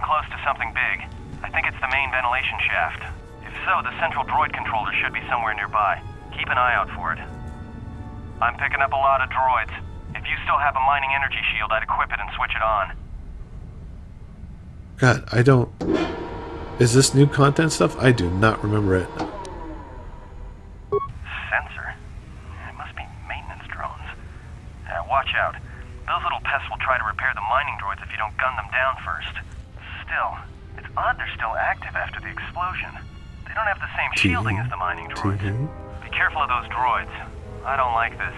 close to something big. I think it's the main ventilation shaft. If so, the central droid controller should be somewhere nearby. Keep an eye out for it. I'm picking up a lot of droids. If you still have a mining energy shield, I'd equip it and switch it on. God, I don't... Is this new content stuff? I do not remember it. Sensor? It must be maintenance drones. Watch out. Those little pests will try to repair the mining droids if you don't gun them down first. Still, it's odd they're still active after the explosion. They don't have the same shielding as the mining droids. Be careful of those droids. I don't like this.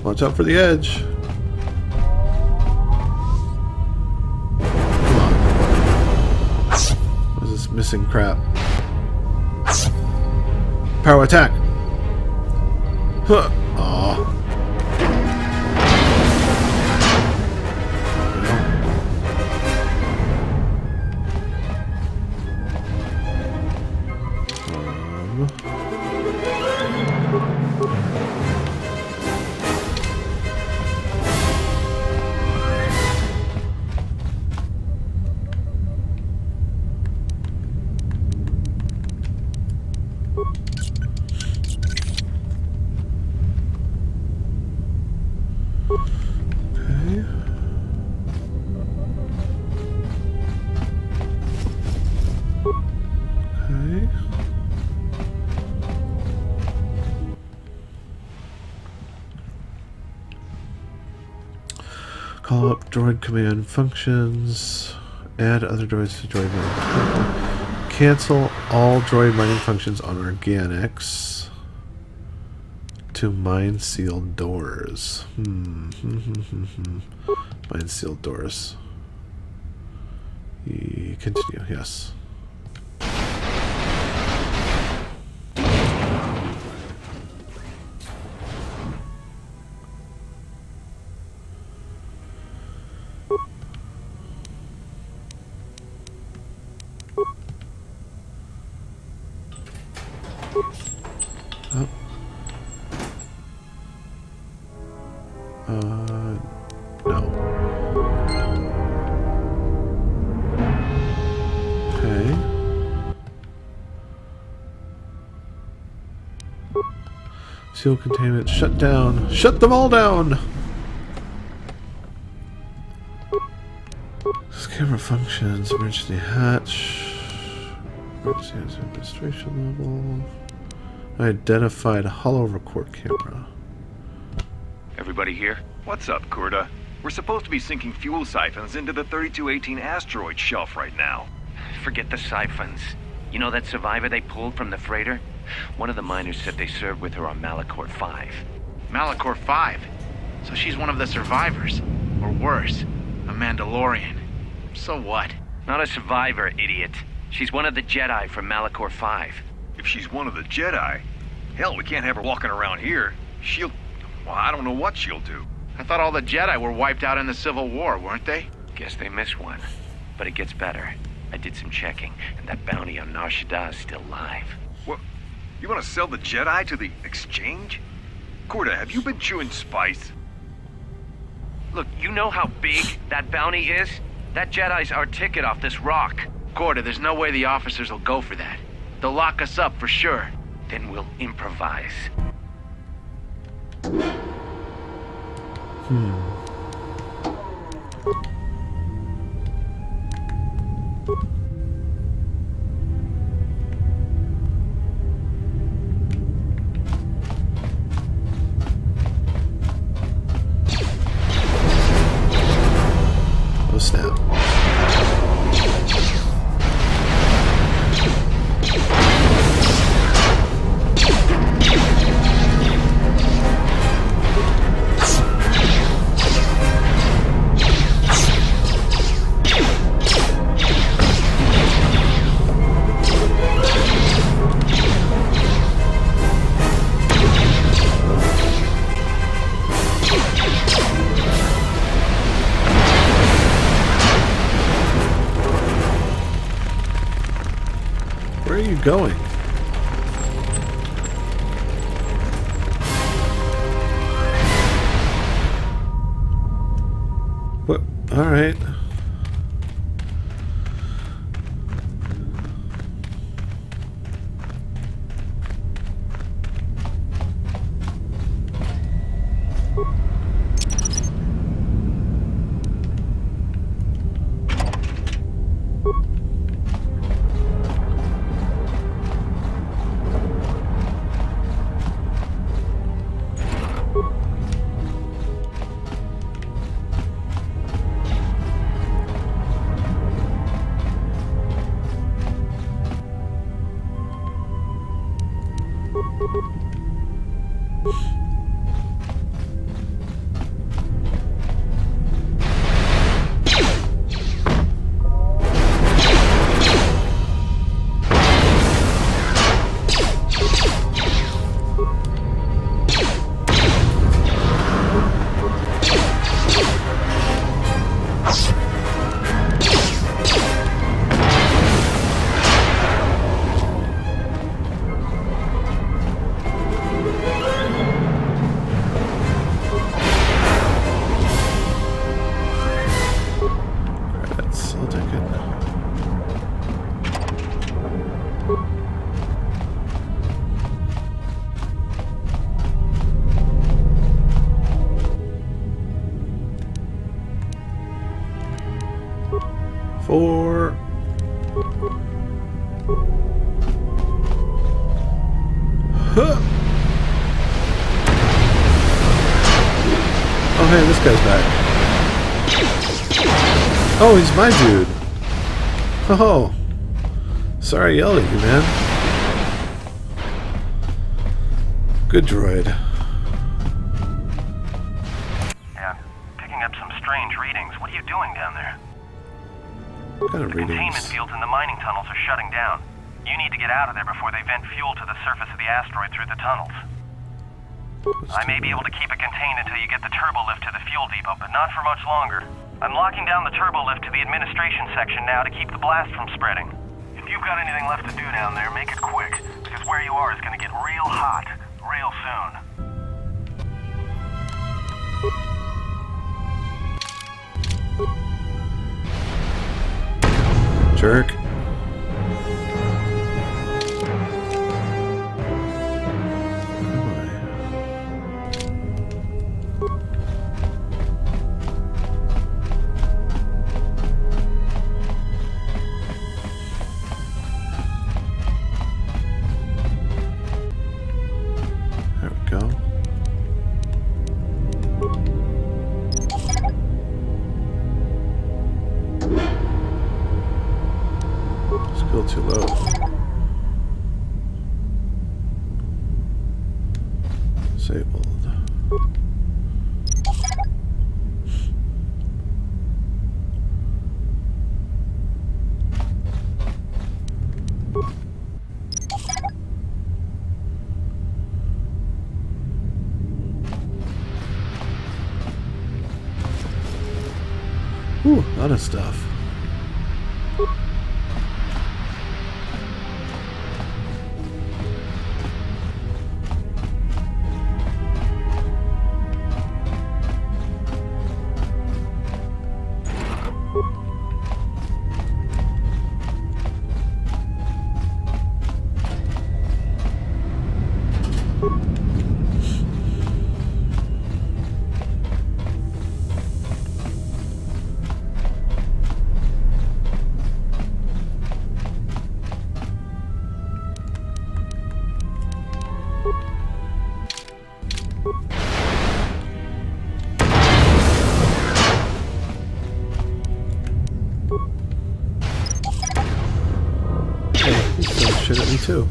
Watch out for the edge. Come on. What is this missing crap? Power attack! Huh. Aw. Call up droid command functions. Add other droids to droid mining. Cancel all droid mining functions on organics to mine sealed doors. Mine sealed doors. Continue, yes. No. Okay. Seal containment shut down. Shut them all down! This camera functions. Emergency hatch. Emergency administration level. Identified hollow record camera. Everybody here? What's up, Kurta? We're supposed to be sinking fuel siphons into the 3218 asteroid shelf right now. Forget the siphons. You know that survivor they pulled from the freighter? One of the miners said they served with her on Malachor 5. Malachor 5? So she's one of the survivors? Or worse, a Mandalorian. So what? Not a survivor, idiot. She's one of the Jedi from Malachor 5. If she's one of the Jedi, hell, we can't have her walking around here. She'll... well, I don't know what she'll do. I thought all the Jedi were wiped out in the Civil War, weren't they? Guess they missed one. But it gets better. I did some checking, and that bounty on Nar Shaddaa is still live. What? You want to sell the Jedi to the exchange? Kurta, have you been chewing spice? Look, you know how big that bounty is? That Jedi's our ticket off this rock. Gorda, there's no way the officers will go for that. They'll lock us up for sure. Then we'll improvise. Oh snap. are you going? What? Alright. Four. Huh. Oh, hey, this guy's back. Oh, he's my dude. Oh. Sorry I yelled at you, man. Good droid. Yeah, picking up some strange readings. What are you doing down there? What kind of The containment readings? fields in the mining tunnels are shutting down. You need to get out of there before they vent fuel to the surface of the asteroid through the tunnels. I may be able to keep it contained until you get the turbo lift to the fuel depot, but not for much longer. I'm locking down the turbo lift to the administration section now to keep the blast from spreading. If you've got anything left to do down there, make it quick, because where you are is going to get real hot real soon. Jerk. There we go. Skill too low. Disabled. Ooh, a lot of stuff. He's throwing shit at me too.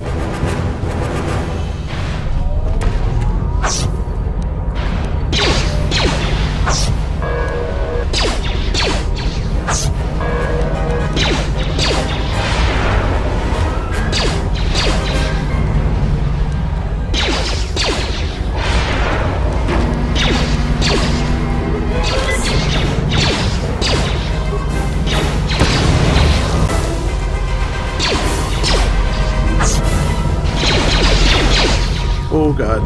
Oh, God.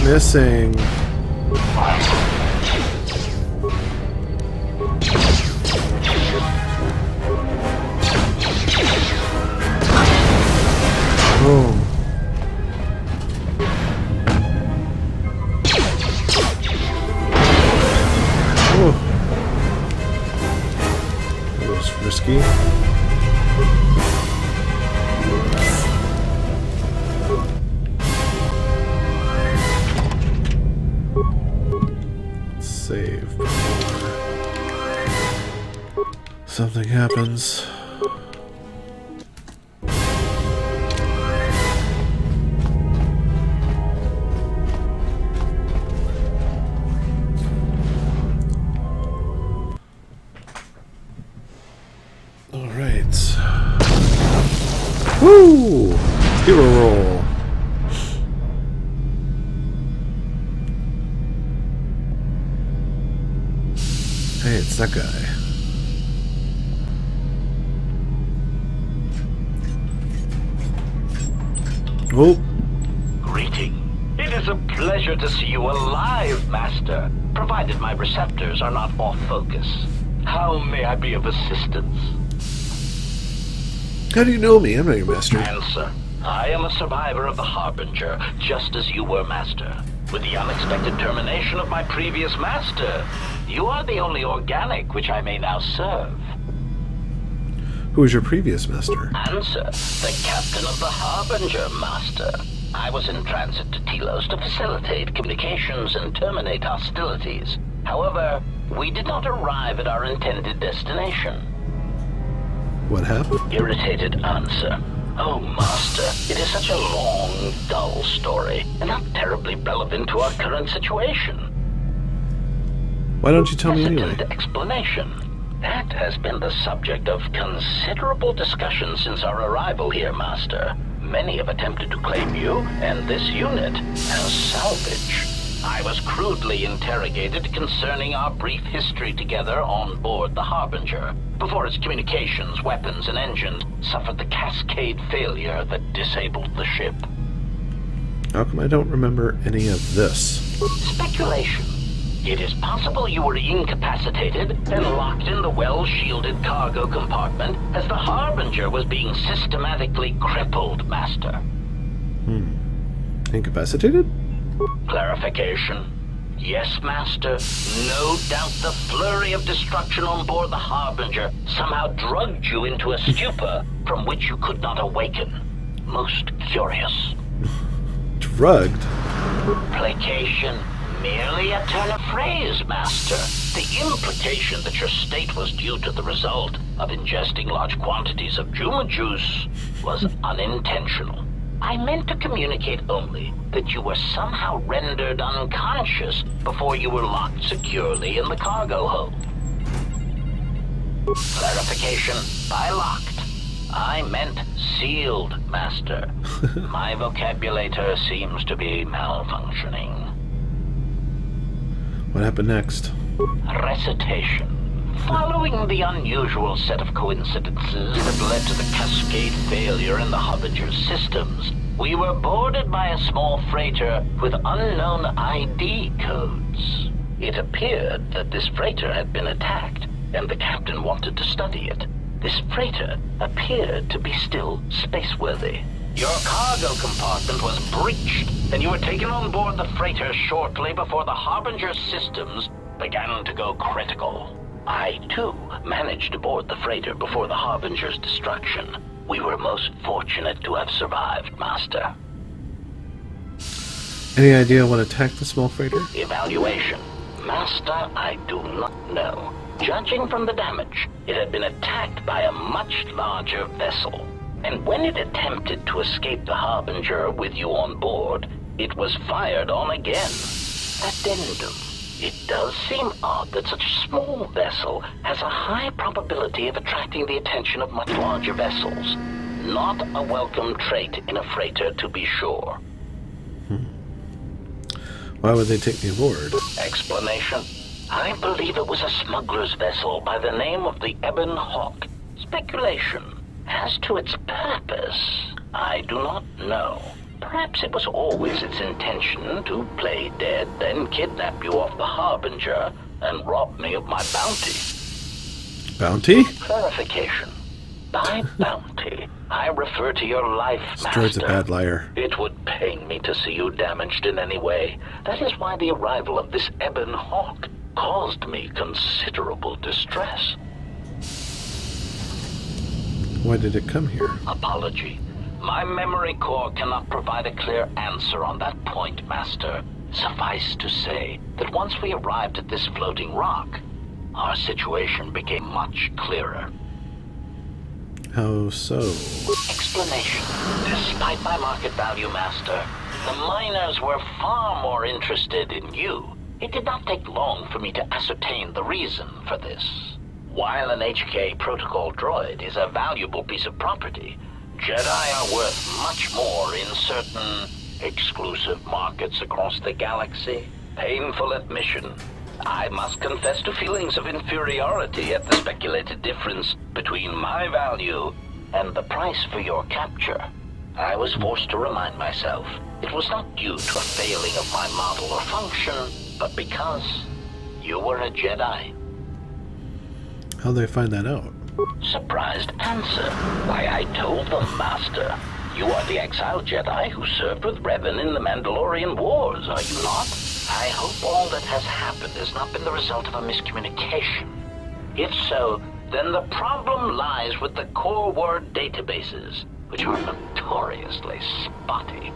Missing. Boom. Oh. That was risky. Save before something happens. All right. Woo! Hero roll. Hey, it's that guy. Oh. Greeting. It is a pleasure to see you alive, Master, provided my receptors are not off focus. How may I be of assistance? How do you know me? I'm not your master. Answer. I am a survivor of the Harbinger, just as you were, Master. With the unexpected termination of my previous master, you are the only organic which I may now serve. Who was your previous master? Answer. The captain of the Harbinger, Master. I was in transit to Telos to facilitate communications and terminate hostilities. However, we did not arrive at our intended destination. What happened? Irritated answer. Oh, Master, it is such a long, dull story, and not terribly relevant to our current situation. Why don't you tell me anyway? Hesitant explanation. That has been the subject of considerable discussion since our arrival here, Master. Many have attempted to claim you and this unit as salvage. I was crudely interrogated concerning our brief history together on board the Harbinger, before its communications, weapons, and engines suffered the cascade failure that disabled the ship. How come I don't remember any of this? Speculation. It is possible you were incapacitated and locked in the well-shielded cargo compartment as the Harbinger was being systematically crippled, Master. Incapacitated? Clarification. Yes, Master. No doubt the flurry of destruction on board the Harbinger somehow drugged you into a stupor from which you could not awaken. Most curious. Drugged? Placation. Merely a turn of phrase, Master. The implication that your state was due to the result of ingesting large quantities of Juma juice was unintentional. I meant to communicate only that you were somehow rendered unconscious before you were locked securely in the cargo hold. Clarification, by locked. I meant sealed, Master. My vocabulator seems to be malfunctioning. What happened next? Recitation. Following the unusual set of coincidences that led to the cascade failure in the Harbinger's systems, we were boarded by a small freighter with unknown ID codes. It appeared that this freighter had been attacked, and the captain wanted to study it. This freighter appeared to be still spaceworthy. Your cargo compartment was breached, and you were taken on board the freighter shortly before the Harbinger's systems began to go critical. I, too, managed to board the freighter before the Harbinger's destruction. We were most fortunate to have survived, Master. Any idea what attacked the small freighter? Evaluation. Master, I do not know. Judging from the damage, it had been attacked by a much larger vessel. And when it attempted to escape the Harbinger with you on board, it was fired on again. Addendum. It does seem odd that such a small vessel has a high probability of attracting the attention of much larger vessels. Not a welcome trait in a freighter, to be sure. Why would they take me aboard? Explanation. I believe it was a smuggler's vessel by the name of the Ebon Hawk. Speculation. As to its purpose, I do not know. Perhaps it was always its intention to play dead, then kidnap you off the Harbinger and rob me of my bounty. Bounty? Clarification. By bounty, I refer to your life, This Master. droid's a bad liar. It would pain me to see you damaged in any way. That is why the arrival of this Ebon Hawk caused me considerable distress. Why did it come here? Apology. My memory core cannot provide a clear answer on that point, Master. Suffice to say that once we arrived at this floating rock, our situation became much clearer. How so? Explanation. Despite my market value, Master, the miners were far more interested in you. It did not take long for me to ascertain the reason for this. While an HK protocol droid is a valuable piece of property, Jedi are worth much more in certain exclusive markets across the galaxy. Painful admission. I must confess to feelings of inferiority at the speculated difference between my value and the price for your capture. I was forced to remind myself it was not due to a failing of my model or function, but because you were a Jedi. How'd they find that out? Surprised answer. Why, I told them, Master. You are the exiled Jedi who served with Revan in the Mandalorian Wars, are you not? I hope all that has happened has not been the result of a miscommunication. If so, then the problem lies with the core word databases, which are notoriously spotty.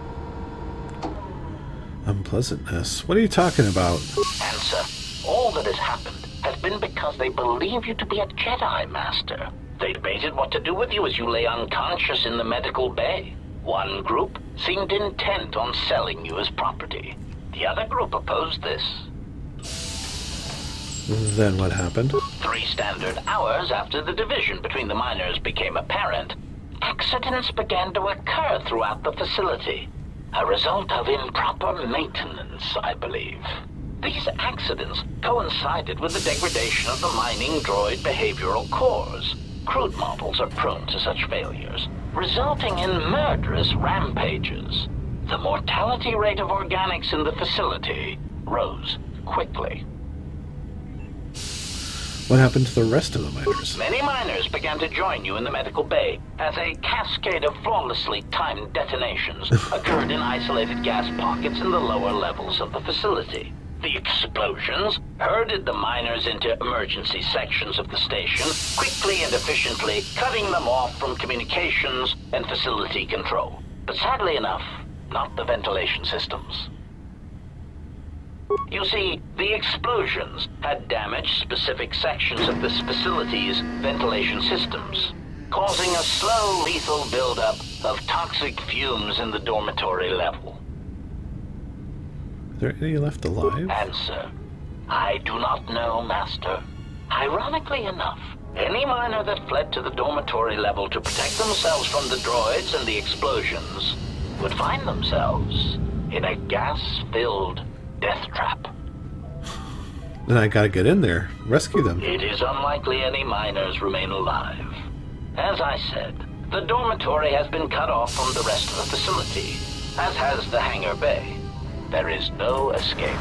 Unpleasantness. What are you talking about? Answer. All that has happened has been because they believe you to be a Jedi, Master. They debated what to do with you as you lay unconscious in the medical bay. One group seemed intent on selling you as property. The other group opposed this. Then what happened? 3 standard hours after the division between the miners became apparent, accidents began to occur throughout the facility. A result of improper maintenance, I believe. These accidents coincided with the degradation of the mining droid behavioral cores. Crude models are prone to such failures, resulting in murderous rampages. The mortality rate of organics in the facility rose quickly. What happened to the rest of the miners? Many miners began to join you in the medical bay as a cascade of flawlessly timed detonations occurred in isolated gas pockets in the lower levels of the facility. The explosions herded the miners into emergency sections of the station, quickly and efficiently cutting them off from communications and facility control. But sadly enough, not the ventilation systems. You see, the explosions had damaged specific sections of this facility's ventilation systems, causing a slow, lethal buildup of toxic fumes in the dormitory level. Are there any left alive? Answer. I do not know, Master. Ironically enough, any miner that fled to the dormitory level to protect themselves from the droids and the explosions would find themselves in a gas-filled death trap. Then I gotta get in there, rescue them. It is unlikely any miners remain alive. As I said, the dormitory has been cut off from the rest of the facility, as has the hangar bay. There is no escape.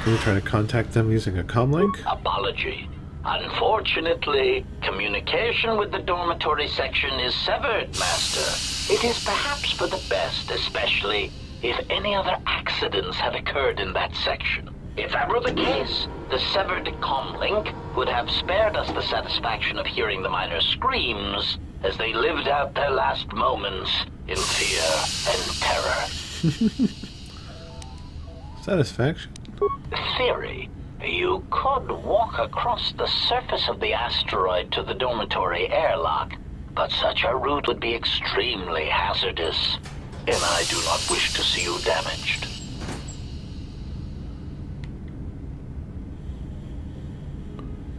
Can we try to contact them using a comlink? Apology. Unfortunately, communication with the dormitory section is severed, Master. It is perhaps for the best, especially if any other accidents have occurred in that section. If that were the case, the severed comlink would have spared us the satisfaction of hearing the miners' screams as they lived out their last moments in fear and terror. Satisfaction? Theory. You could walk across the surface of the asteroid to the dormitory airlock, but such a route would be extremely hazardous, and I do not wish to see you damaged.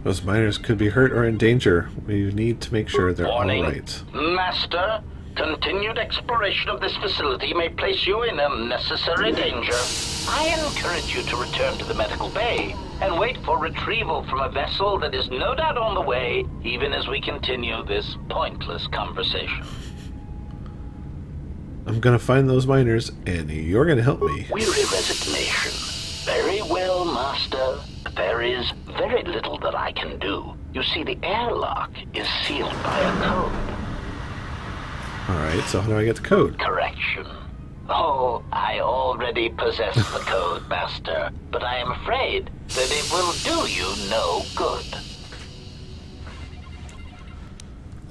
Those miners could be hurt or in danger. We need to make sure they're Warning. all right. Master, continued exploration of this facility may place you in unnecessary danger. I encourage you to return to the medical bay and wait for retrieval from a vessel that is no doubt on the way, even as we continue this pointless conversation. I'm gonna find those miners, and you're gonna help me. Weary resignation. Very well, Master. There is very little that I can do. You see, the airlock is sealed by a code. Alright, so how do I get the code? Correction. Oh, I already possess the code, Master, but I am afraid that it will do you no good.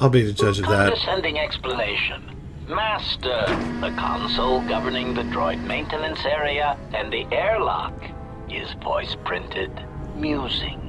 I'll be the judge of that. Condescending explanation. Master, the console governing the droid maintenance area and the airlock is voice-printed, musing.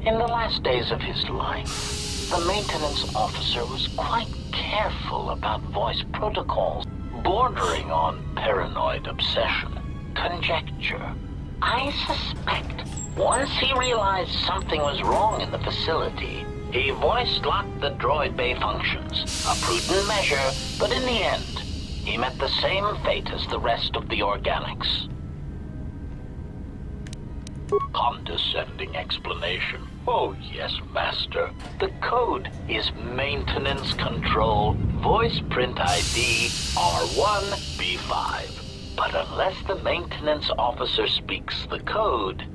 In the last days of his life, the maintenance officer was quite careful about voice protocols, bordering on paranoid obsession. Conjecture. I suspect once he realized something was wrong in the facility, he voice-locked the droid bay functions. A prudent measure, but in the end, he met the same fate as the rest of the organics. Condescending explanation. Oh yes, Master. The code is Maintenance Control Voice Print ID R1B5. But unless the maintenance officer speaks the code,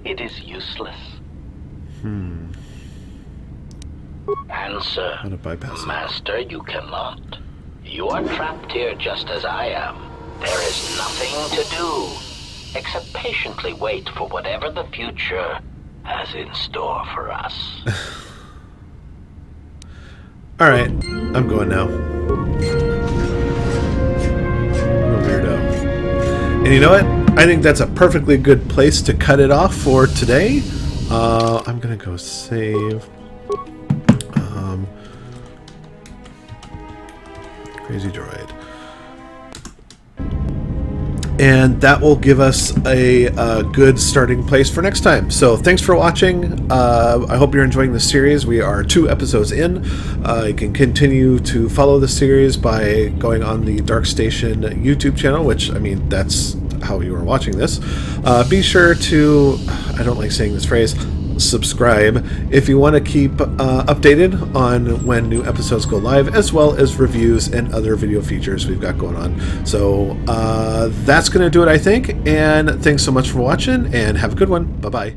it is useless. Answer. How to bypass it. Master, you cannot. You are trapped here just as I am. There is nothing to do except patiently wait for whatever the future has in store for us. Alright, I'm going now. What a weirdo. And you know what? I think that's a perfectly good place to cut it off for today. I'm gonna go save. Crazy droid. And that will give us a good starting place for next time. So thanks for watching. I hope you're enjoying the series. We are 2 episodes in. You can continue to follow the series by going on the Darkstation YouTube channel, which, I mean, that's how you are watching this. Be sure to, I don't like saying this phrase, subscribe if you want to keep updated on when new episodes go live, as well as reviews and other video features we've got going on. So that's going to do it, I think, and thanks so much for watching, and have a good one. Bye-bye.